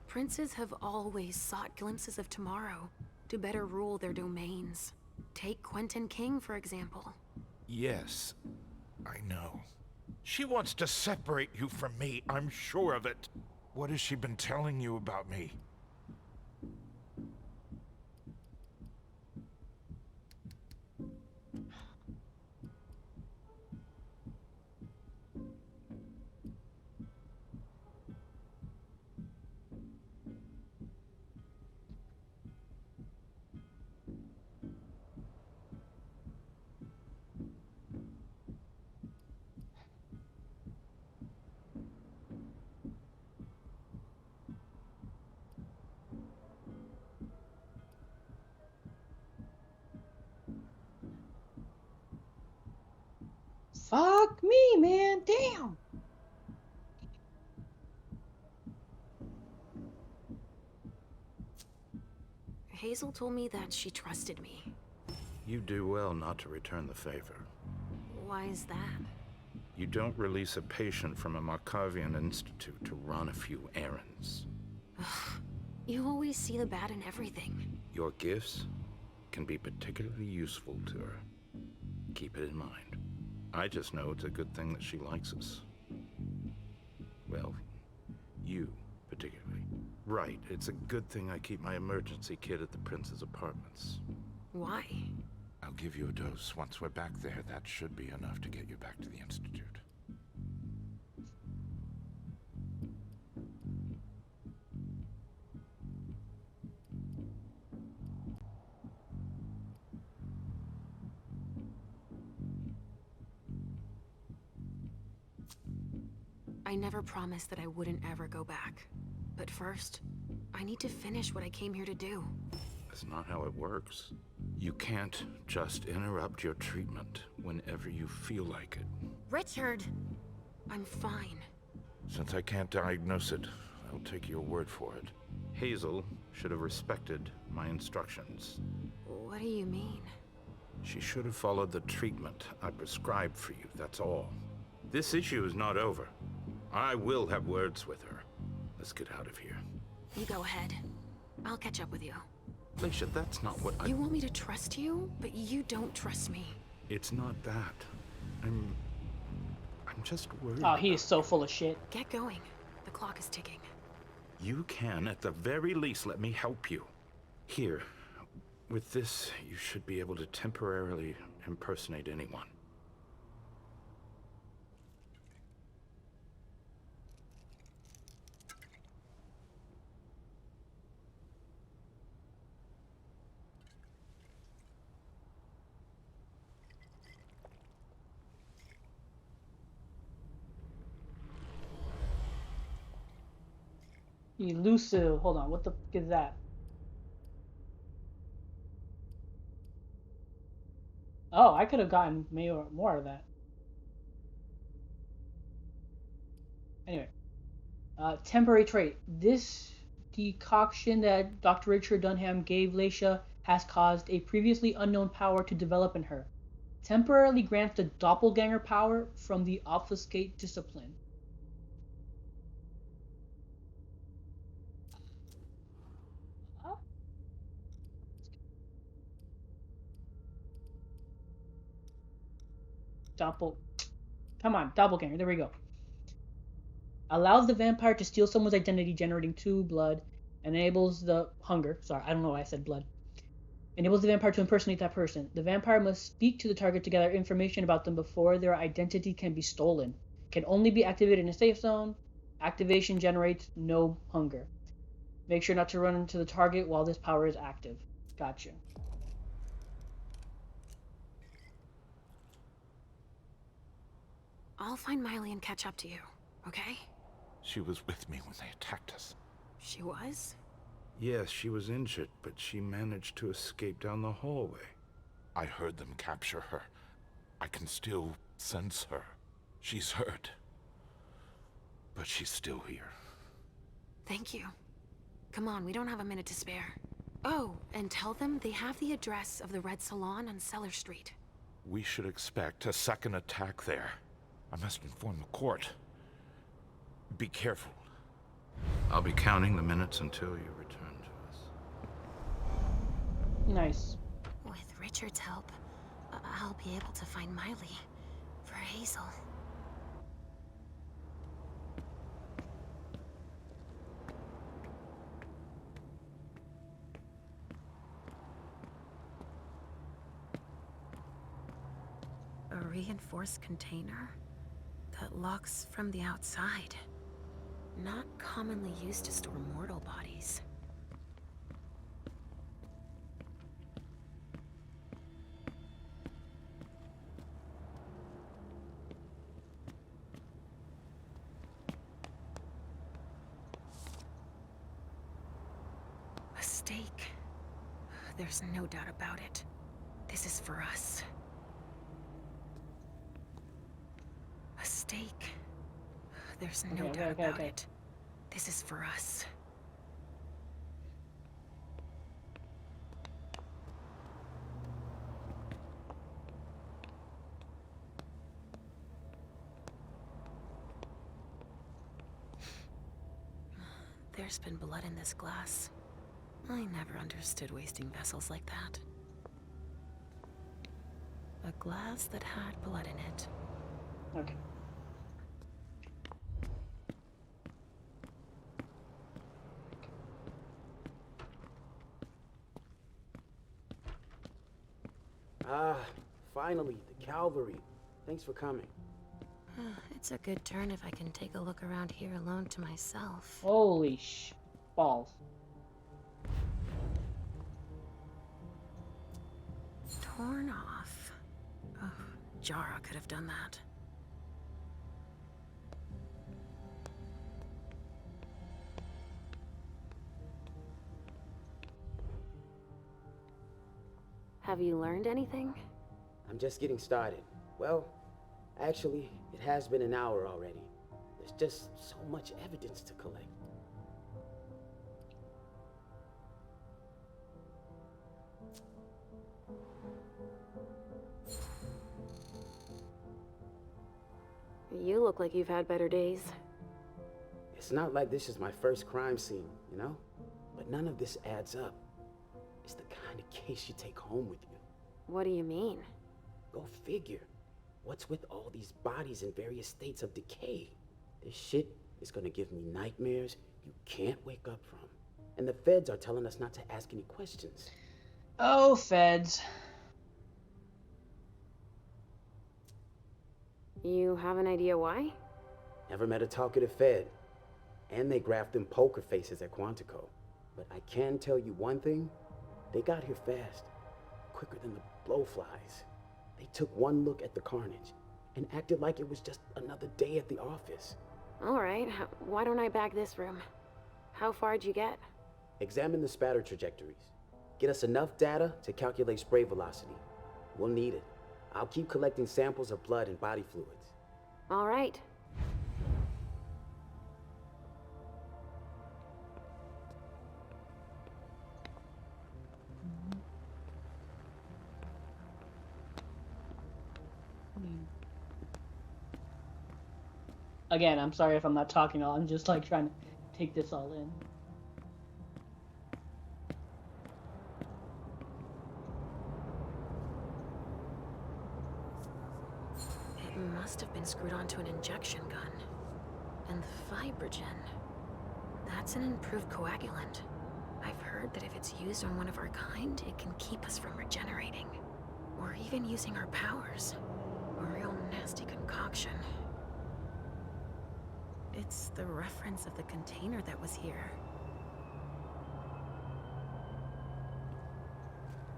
Princes have always sought glimpses of tomorrow to better rule their domains. Take Quentin King, for example. Yes, I know. She wants to separate you from me, I'm sure of it. What has she been telling you about me? Fuck me, man. Damn. Hazel told me that she trusted me. You do well not to return the favor. Why is that? You don't release a patient from a Markovian institute to run a few errands. You always see the bad in everything. Your gifts can be particularly useful to her. Keep it in mind. I just know it's a good thing that she likes us. Well, you particularly. Right, it's a good thing I keep my emergency kit at the prince's apartments. Why? I'll give you a dose. Once we're back there, that should be enough to get you back to the Institute. I never promised that I wouldn't ever go back. But first, I need to finish what I came here to do. That's not how it works. You can't just interrupt your treatment whenever you feel like it. Richard! I'm fine. Since I can't diagnose it, I'll take your word for it. Hazel should have respected my instructions. What do you mean? She should have followed the treatment I prescribed for you, that's all. This issue is not over. I will have words with her. Let's get out of here. You go ahead. I'll catch up with you. Leysha, that's not what You want me to trust you, but you don't trust me. It's not that. I'm just worried. Oh, he is so full of shit. Get going. The clock is ticking. You can, at the very least, let me help you. Here, with this, you should be able to temporarily impersonate anyone. Elusive. Hold on, what the fuck is that? Oh, I could have gotten more out of that. Anyway, temporary trait. This decoction that Dr. Richard Dunham gave Leysha has caused a previously unknown power to develop in her. Temporarily grants the doppelganger power from the obfuscate discipline. Come on, doppelganger. There we go. Allows the vampire to steal someone's identity, generating 2 blood. Enables the hunger. Sorry, I don't know why I said blood. Enables the vampire to impersonate that person. The vampire must speak to the target to gather information about them before their identity can be stolen. Can only be activated in a safe zone. Activation generates no hunger. Make sure not to run into the target while this power is active. Gotcha. I'll find Miley and catch up to you, okay? She was with me when they attacked us. She was? Yes, she was injured, but she managed to escape down the hallway. I heard them capture her. I can still sense her. She's hurt. But she's still here. Thank you. Come on, we don't have a minute to spare. Oh, and tell them they have the address of the Red Salon on Cellar Street. We should expect a second attack there. I must inform the court. Be careful. I'll be counting the minutes until you return to us. Nice. With Richard's help, I'll be able to find Miley for Hazel. A reinforced container that locks from the outside. Not commonly used to store mortal bodies. A stake. There's no doubt about it. This is for us. A stake. There's no doubt about it. This is for us. There's been blood in this glass. I never understood wasting vessels like that. A glass that had blood in it. Okay. Ah, finally, the cavalry. Thanks for coming. It's a good turn if I can take a look around here alone to myself. Holy balls. Torn off. Oh, Jara could have done that. Have you learned anything? I'm just getting started. Well, actually, it has been an hour already. There's just so much evidence to collect. You look like you've had better days. It's not like this is my first crime scene, you know? But none of this adds up. It's the kind of case you take home with you. What do you mean? Go figure. What's with all these bodies in various states of decay? This shit is gonna give me nightmares you can't wake up from. And the feds are telling us not to ask any questions. Oh, feds. You have an idea why? Never met a talkative fed. And they graphed them poker faces at Quantico. But I can tell you one thing. They got here fast. Quicker than the blowflies. They took one look at the carnage and acted like it was just another day at the office. All right, why don't I bag this room? How far'd you get? Examine the spatter trajectories. Get us enough data to calculate spray velocity. We'll need it. I'll keep collecting samples of blood and body fluids. All right. Again, I'm sorry if I'm not talking all. I'm just like trying to take this all in. It must have been screwed onto an injection gun. And the Fibrogen. That's an improved coagulant. I've heard that if it's used on one of our kind, it can keep us from regenerating. Or even using our powers. A real nasty concoction. It's the reference of the container that was here.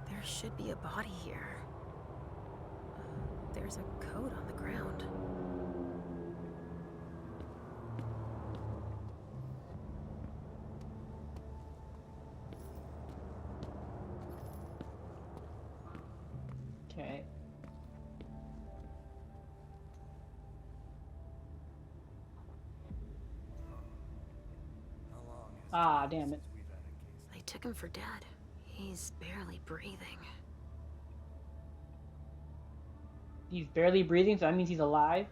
There should be a body here. There's a coat on the ground. Ah, damn it. They took him for dead. He's barely breathing. He's barely breathing, so that means he's alive.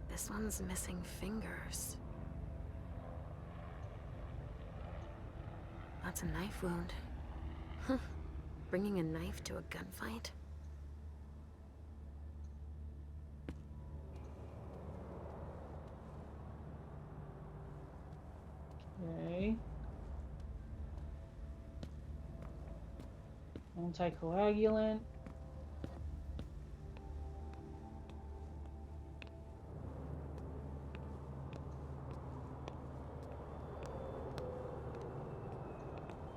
This one's missing fingers. That's a knife wound. Huh. Bringing a knife to a gunfight? Okay. Anticoagulant.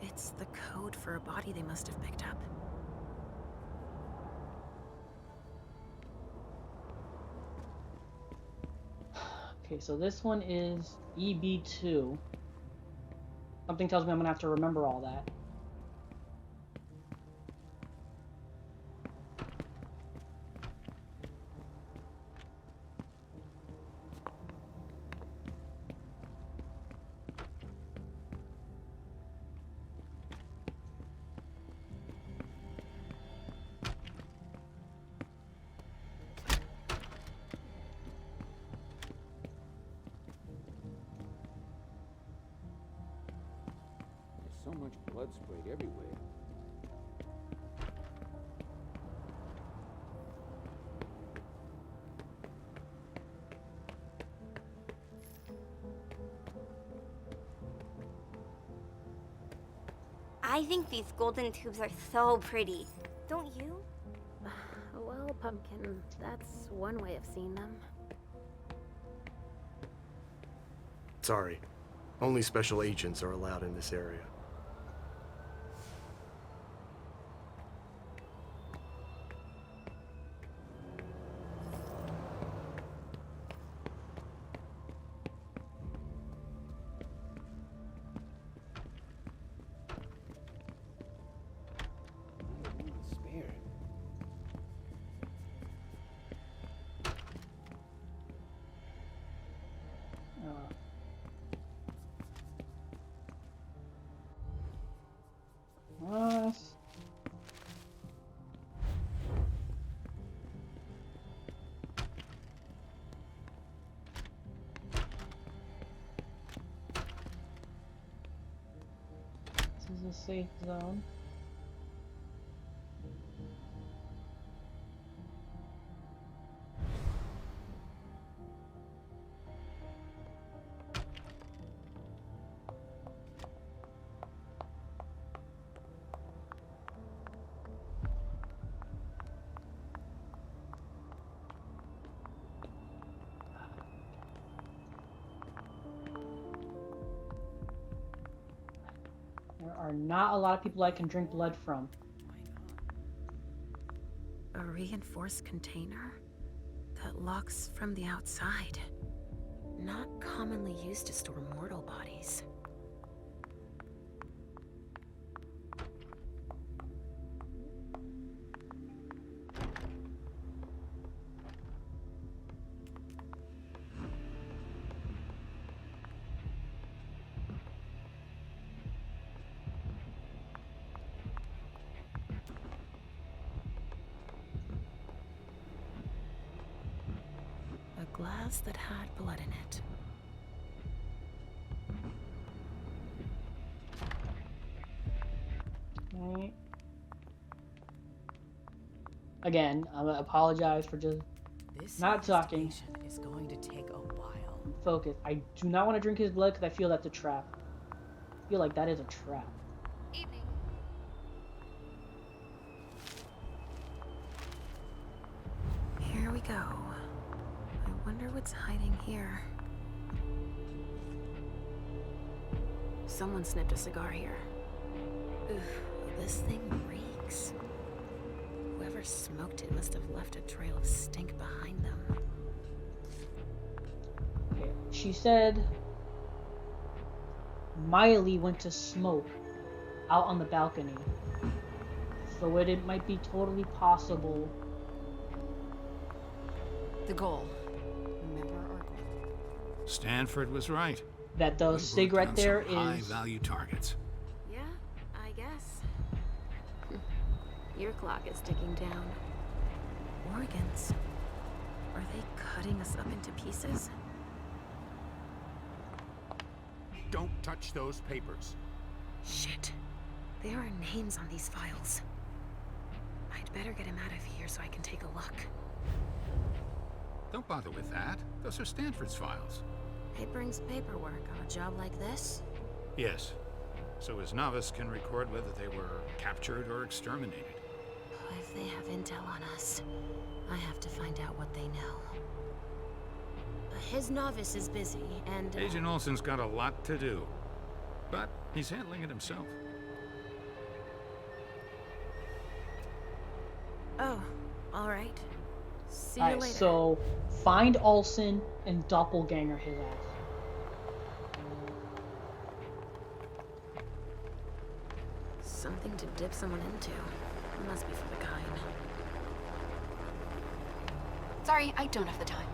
It's the code for a body they must have picked up. Okay, so this one is EB2. Something tells me I'm gonna have to remember all that. So much blood sprayed everywhere. I think these golden tubes are so pretty. Don't you? Well, Pumpkin, that's one way of seeing them. Sorry. Only special agents are allowed in this area. This is a safe zone. There are not a lot of people I can drink blood from. A reinforced container that locks from the outside. Not commonly used to store mortal bodies. A glass that had blood in it. Right. Again, I apologize for just not talking. Is going to take a while. Focus. I do not want to drink his blood because I feel that's a trap. I feel like that is a trap. Evening. Here we go. I wonder what's hiding here. Someone snipped a cigar here. Ugh, this thing reeks. Whoever smoked it must have left a trail of stink behind them. Okay. She said Miley went to smoke out on the balcony. So it might be totally possible. The goal. Remember our goal. Stanford was right. that the sig right there is high-value targets. Yeah, I guess. Your clock is ticking down. Organs. Are they cutting us up into pieces? Don't touch those papers. Shit. There are names on these files. I'd better get him out of here so I can take a look. Don't bother with that. Those are Stanford's files. It brings paperwork on a job like this? Yes. So his novice can record whether they were captured or exterminated. If they have intel on us, I have to find out what they know. His novice is busy, and... Agent Olsen's got a lot to do. But he's handling it himself. Oh, alright. See you later. So, find Olsen and doppelganger his ass. Something to dip someone into. Must be for the kind. Sorry, I don't have the time.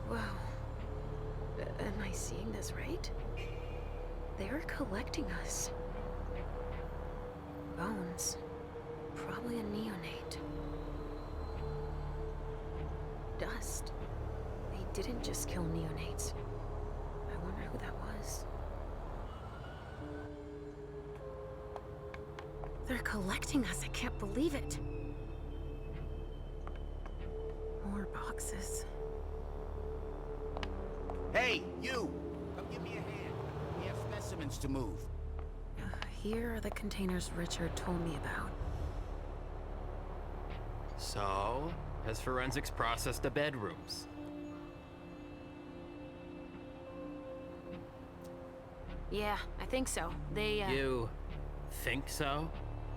Wow. Am I seeing this right? They're collecting us. Bones. Probably a neonate. Dust. They didn't just kill neonates. I wonder who that was. They're collecting us. I can't believe it. More boxes. Hey, you! Come give me a hand. We have specimens to move. Here are the containers Richard told me about. So, has forensics processed the bedrooms? Yeah, I think so. They, You think so?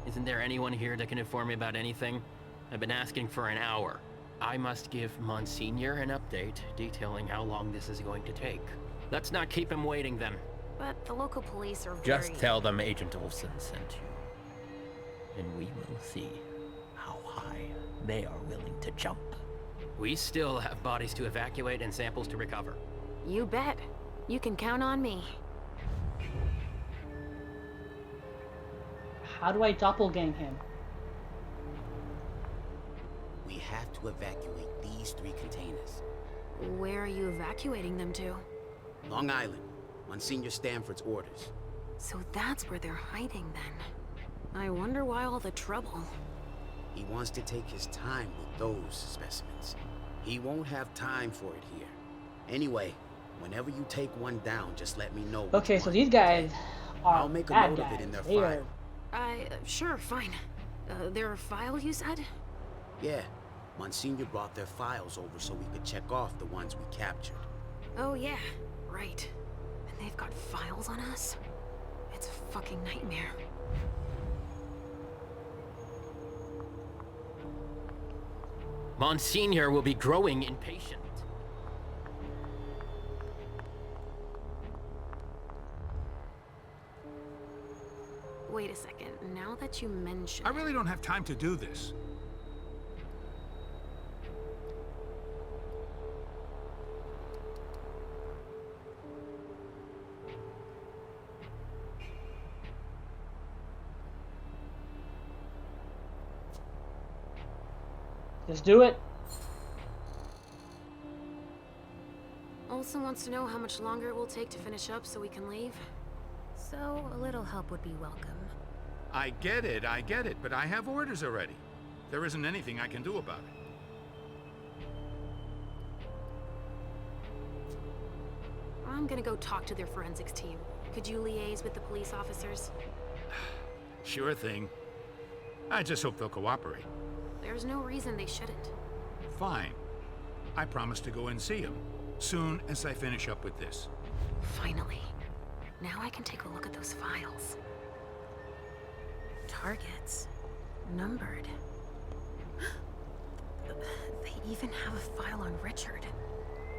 Isn't there anyone here that can inform me about anything? I've been asking for an hour. I must give Monsignor an update detailing how long this is going to take. Let's not keep him waiting then. But the local police are Just tell them Agent Olsen sent you. And we will see how high they are willing to jump. We still have bodies to evacuate and samples to recover. You bet. You can count on me. How do I doppelgang him? We have to evacuate these 3 containers. Where are you evacuating them to? Long Island. Monsignor Stanford's orders. So that's where they're hiding then. I wonder why all the trouble. He wants to take his time with those specimens. He won't have time for it here. Anyway, whenever you take one down, just let me know. Okay, so these guys are I'll make a bad note guys. of it in their They file. Sure, fine. Their file, you said? Yeah. Monsignor brought their files over so we could check off the ones we captured. Oh yeah, right. And they've got files on us? It's a fucking nightmare. Monsignor will be growing impatient. Wait a second, now that you mention... I really don't have time to do this. Let's do it. Olsen wants to know how much longer it will take to finish up so we can leave. So, a little help would be welcome. I get it, but I have orders already. There isn't anything I can do about it. I'm gonna go talk to their forensics team. Could you liaise with the police officers? Sure thing. I just hope they'll cooperate. There's no reason they shouldn't. Fine. I promise to go and see him, soon as I finish up with this. Finally. Now I can take a look at those files. Targets. Numbered. They even have a file on Richard.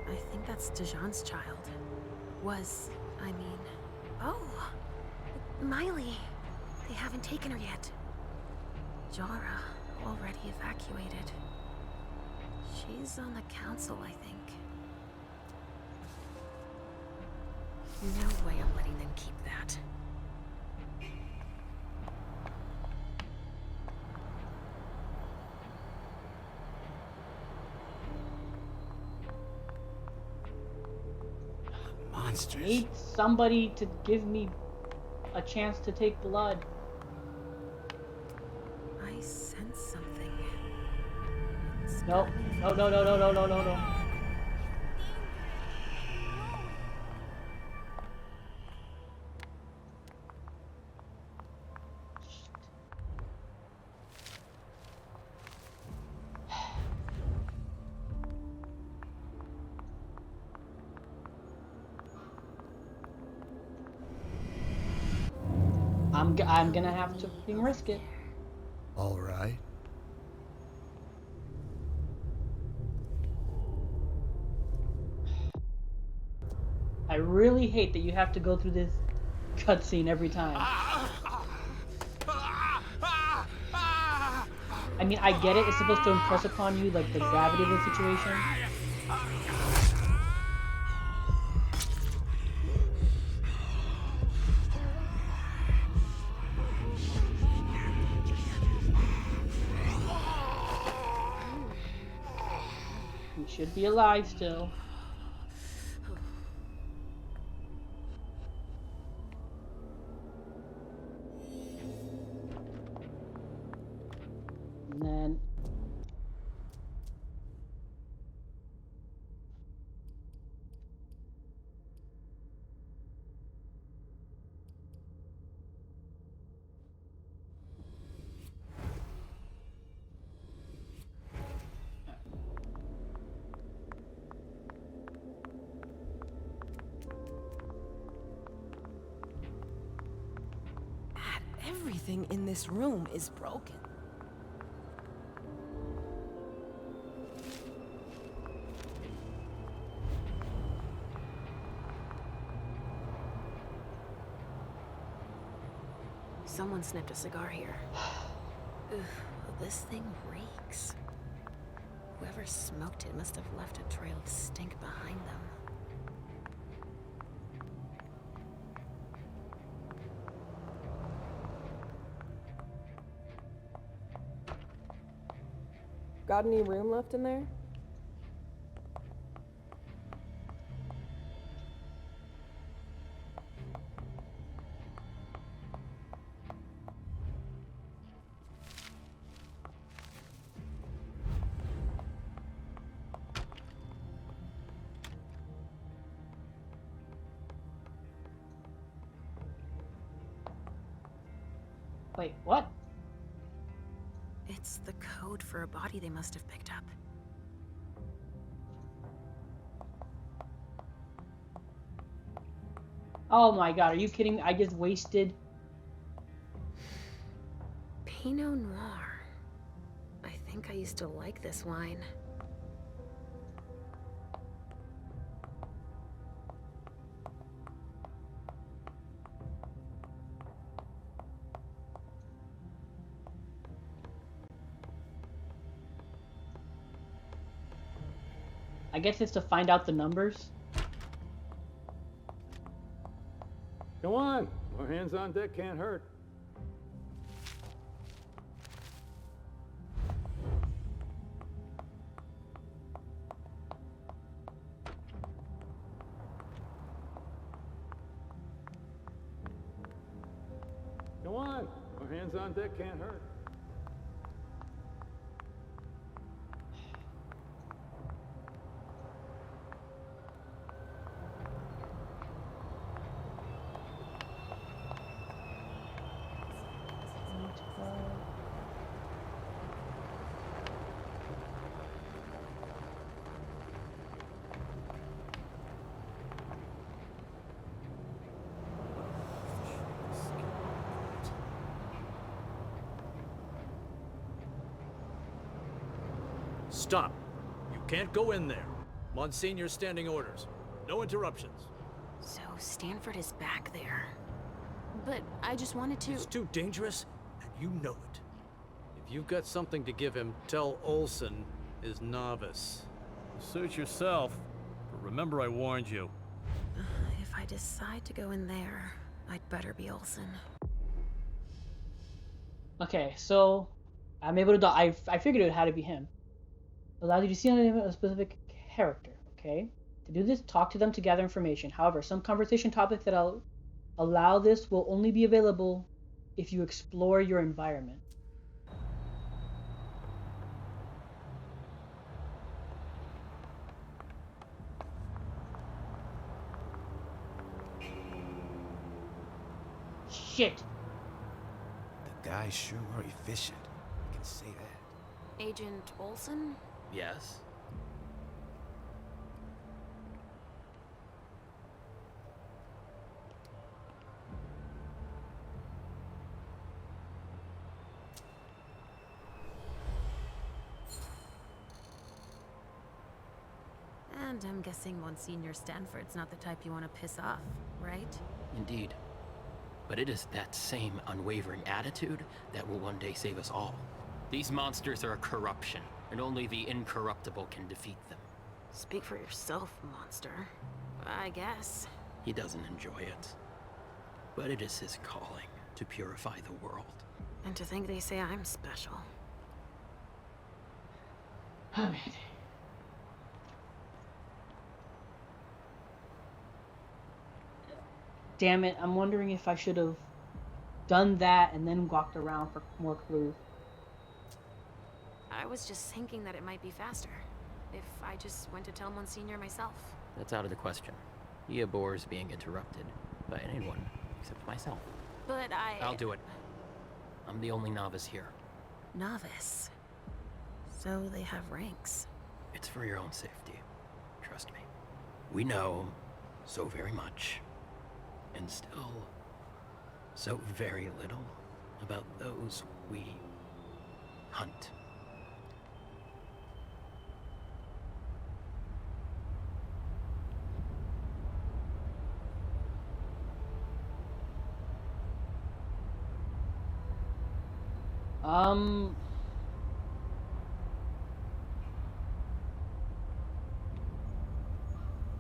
I think that's Dijon's child. Was, I mean... Oh! Miley! They haven't taken her yet. Jara, already evacuated. She's on the council, I think. No way I'm letting them keep that. I need somebody to give me a chance to take blood. I sense something. No, no, no, no, no, no, no, no, no. I'm gonna have to freaking risk it. All right. I really hate that you have to go through this cutscene every time. I mean, I get it. It's supposed to impress upon you like the gravity of the situation. We should be alive still. And then Everything in this room is broken. Someone snipped a cigar here. Ugh, this thing reeks. Whoever smoked it must have left a trail of stink behind them. Got any room left in there? wait, what? It's the code for a body they must have picked up. Oh my god, are you kidding me? I just wasted... Pinot Noir. I think I used to like this wine. I guess it's to find out the numbers. Come on, more hands on deck can't hurt. Come on, more hands on deck can't hurt. Stop. You can't go in there. Monsignor's standing orders. No interruptions. So Stanford is back there. But I just wanted to... It's too dangerous, and you know it. If you've got something to give him, tell Olsen is novice. Suit yourself, but remember I warned you. If I decide to go in there, I'd better be Olsen. Okay, so I'm able to. I figured it had to be him. Allows you to see a specific character. Okay. To do this, talk to them to gather information. However, some conversation topics that I'll allow this will only be available if you explore your environment. Shit. The guys sure are efficient. I can say that. Agent Olsen? Yes? And I'm guessing Monsignor Stanford's not the type you want to piss off, right? Indeed. But it is that same unwavering attitude that will one day save us all. These monsters are a corruption, and only the incorruptible can defeat them. Speak for yourself, monster. I guess. He doesn't enjoy it. But it is his calling to purify the world. And to think they say I'm special. Damn it, I'm wondering if I should have done that and then walked around for more clues. I was just thinking that it might be faster if I just went to tell Monsignor myself. That's out of the question. He abhors being interrupted by anyone except myself. But I'll do it. I'm the only novice here. Novice? So they have ranks. It's for your own safety. Trust me. We know so very much. And still, so very little about those we hunt.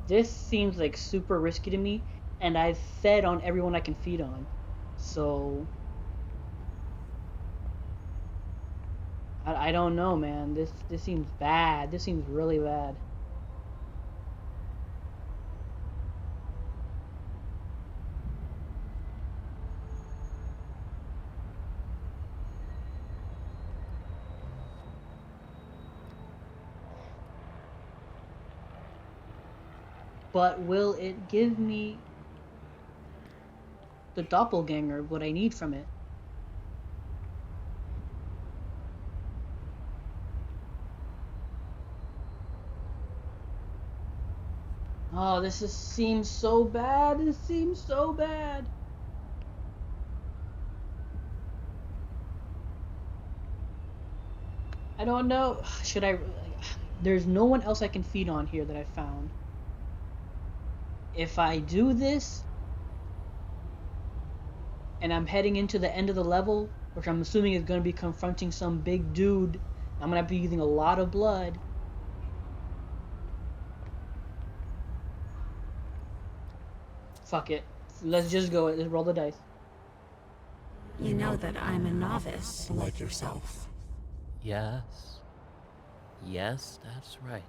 This seems like super risky to me, and I've fed on everyone I can feed on, so I don't know, man. This seems bad. This seems really bad. But will it give me the doppelganger, what I need from it? Oh, seems so bad. This seems so bad. I don't know. Should I? There's no one else I can feed on here that I found. If I do this, and I'm heading into the end of the level, which I'm assuming is going to be confronting some big dude, I'm going to be using a lot of blood. Fuck it. Let's just go. Let's roll the dice. You know that I'm a novice, like yourself. Yes. Yes, that's right.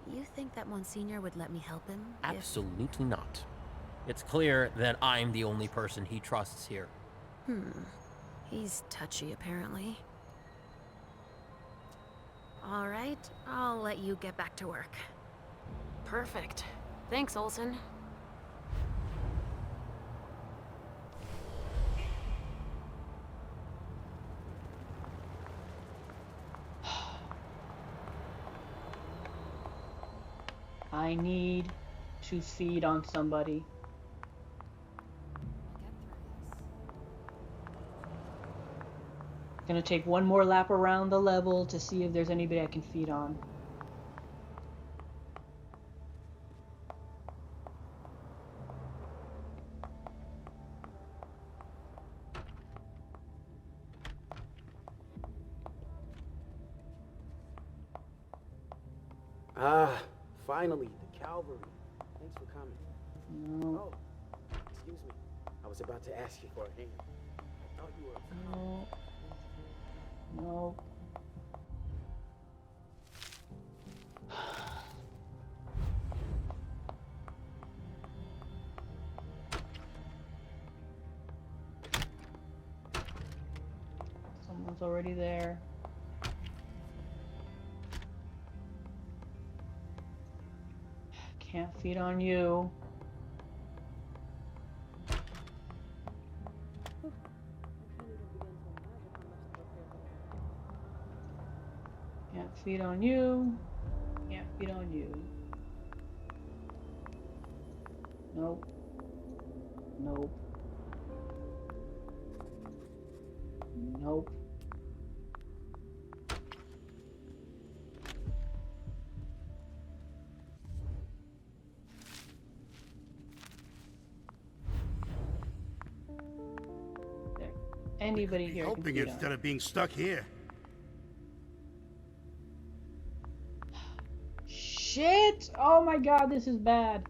You think that Monsignor would let me help him? Absolutely not. It's clear that I'm the only person he trusts here. He's touchy, apparently. All right, I'll let you get back to work. Perfect. Thanks, Olsen. I need to feed on somebody. Gonna take one more lap around the level to see if there's anybody I can feed on. Ah, finally, the cavalry. Thanks for coming. No. Oh, excuse me. I was about to ask you for a hand. I thought you were... No. No. Someone's already there. Can't feed on you. Can't feed on you. Can't feed on you. Nope. Nope. Nope. There. Anybody here can Hoping feed on. instead of being stuck here. Shit! Oh my god, this is bad.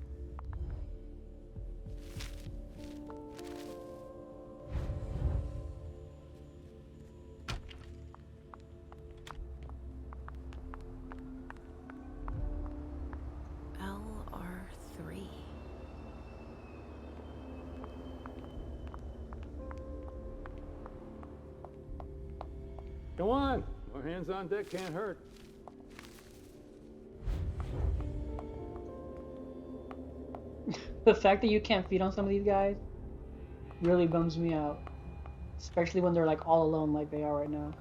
LR3. Go on. More hands on deck can't hurt. The fact that you can't feed on some of these guys really bums me out. Especially when they're like all alone like they are right now.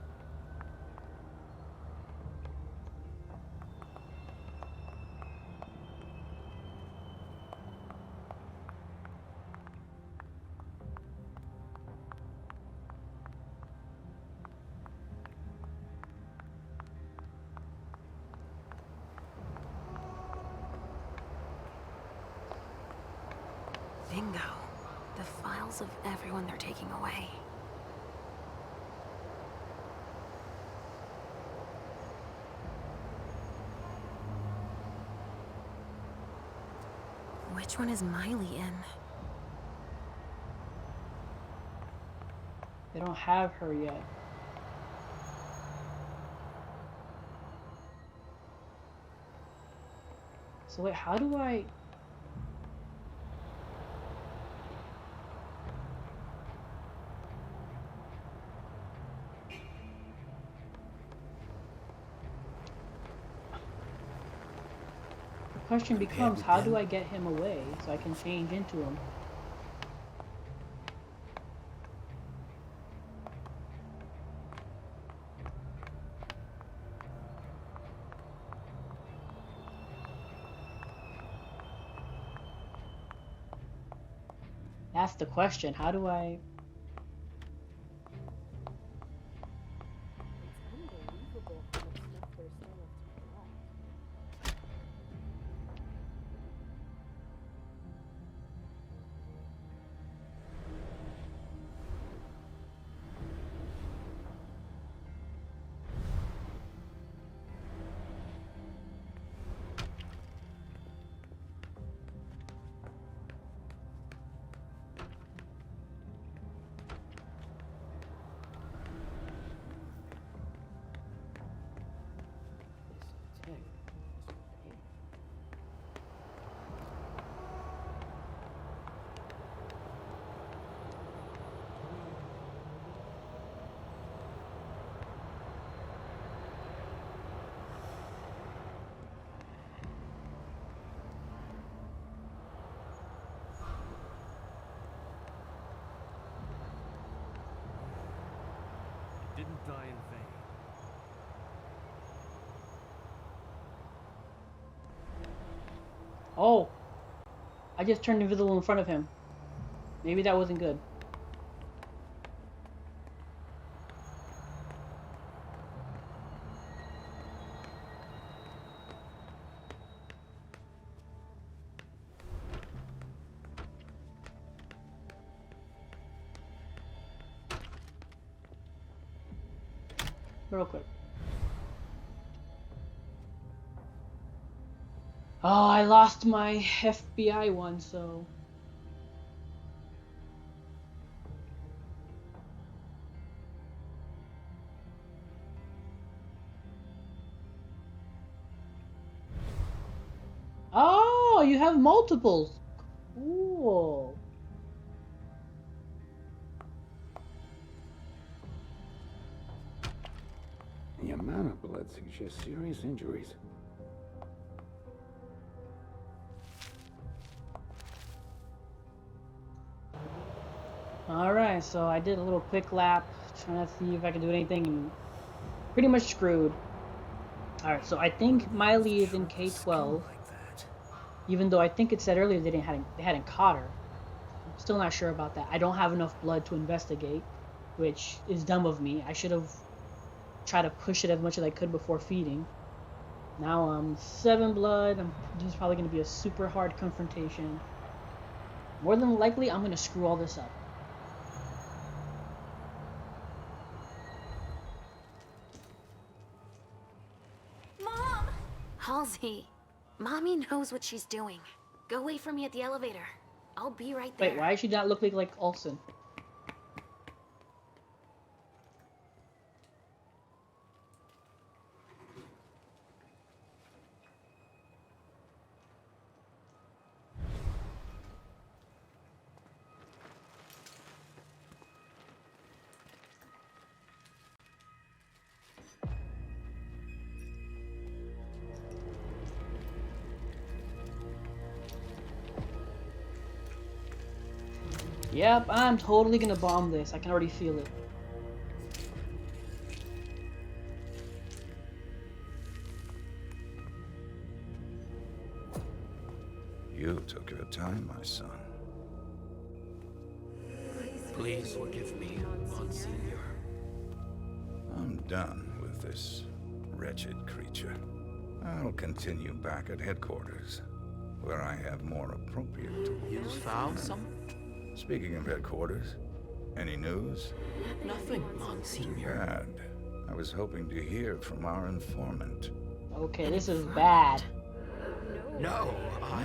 Bingo. The files of everyone they're taking away. Which one is Miley in? They don't have her yet. So wait, how do I... The question becomes, how do I get him away so I can change into him? That's the question. How do I... Didn't die in vain. Oh! I just turned invisible in front of him. Maybe that wasn't good. Real quick. Oh, I lost my FBI one, so... Oh, you have multiples. Cool. The amount of blood suggests serious injuries. Alright, so I did a little quick lap, trying to see if I could do anything, and pretty much screwed. Alright, so I think Miley is in K-12, even though I think it said earlier they hadn't caught her. I'm still not sure about that. I don't have enough blood to investigate, which is dumb of me. I should have tried to push it as much as I could before feeding. Now I'm 7 blood. This is probably going to be a super hard confrontation. More than likely, I'm going to screw all this up. Mom! Halsey, Mommy knows what she's doing. Go wait for me at the elevator. I'll be right there. Wait, why does she not look like Olsen? Yep, I'm totally gonna bomb this. I can already feel it. You took your time, my son. Please forgive me, Monsignor. I'm done with this wretched creature. I'll continue back at headquarters, where I have more appropriate tools. You found some? Speaking of headquarters, any news? Nothing, Monsignor. Bad. I was hoping to hear from our informant. Okay, this is bad. No,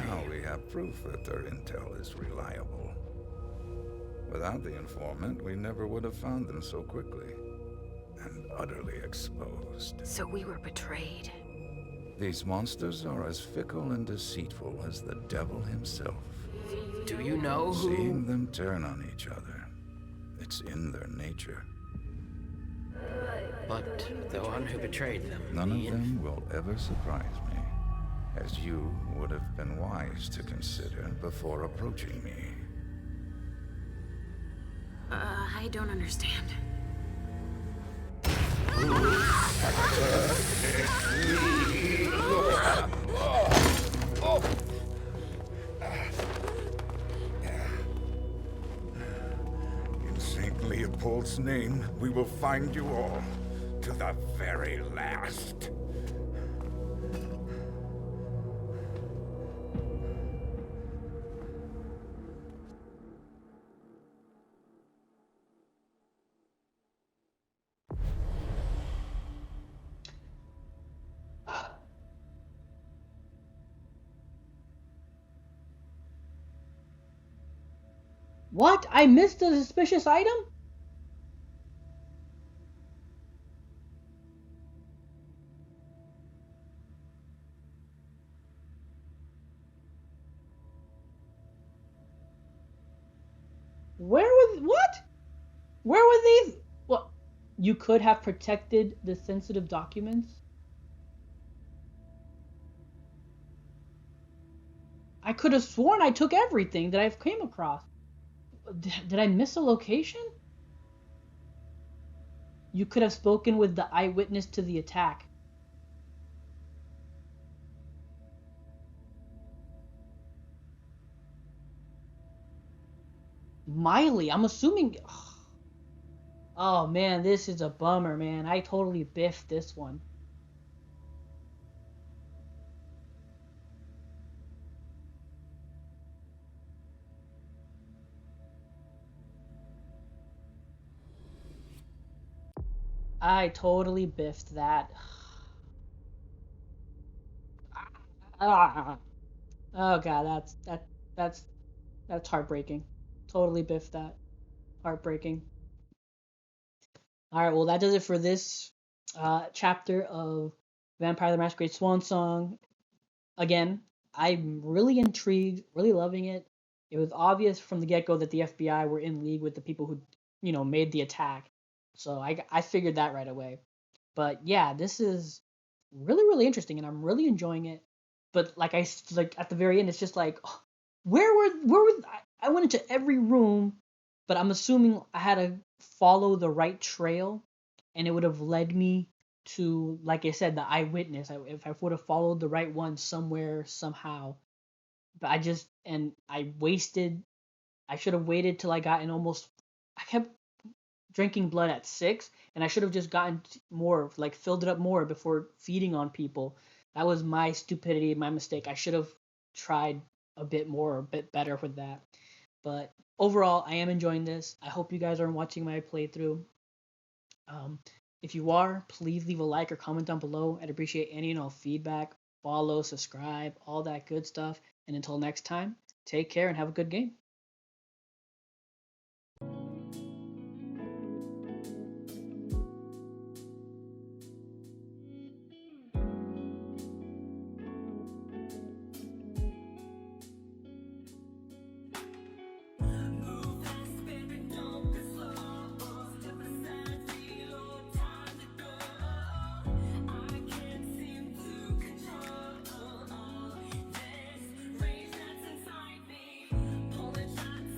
Now we have proof that their intel is reliable. Without the informant, we never would have found them so quickly. And utterly exposed. So we were betrayed. These monsters are as fickle and deceitful as the devil himself. Do you know who... Seeing them turn on each other, it's in their nature. But the one who betrayed them... None of them will ever surprise me, as you would have been wise to consider before approaching me. I don't understand. In St. Leopold's name, we will find you all, to the very last. What? I missed a suspicious item? Where was... What? Where were these? What? You could have protected the sensitive documents? I could have sworn I took everything that I've came across. Did I miss a location? You could have spoken with the eyewitness to the attack. Miley, I'm assuming... Oh man, this is a bummer, man. I totally biffed this one. I totally biffed that. Oh god, that's that's heartbreaking. Totally biffed that. Heartbreaking. All right, well that does it for this chapter of Vampire the Masquerade Swan Song. Again, I'm really intrigued, really loving it. It was obvious from the get-go that the FBI were in league with the people who, made the attack. So I figured that right away. But yeah, this is really really interesting and I'm really enjoying it. But like at the very end it's just like where were I went into every room, but I'm assuming I had to follow the right trail and it would have led me to, like I said, the eyewitness. If I would have followed the right one somewhere somehow. But I wasted. I should have waited till I got in almost. I kept drinking blood at 6, and I should have just gotten more, like filled it up more before feeding on people. That was my stupidity, my mistake. I should have tried a bit more, a bit better with that. But overall, I am enjoying this. I hope you guys are watching my playthrough. Um, if you are, please leave a like or comment down below. I'd appreciate any and all feedback. Follow, subscribe, all that good stuff. And until next time, take care and have a good game.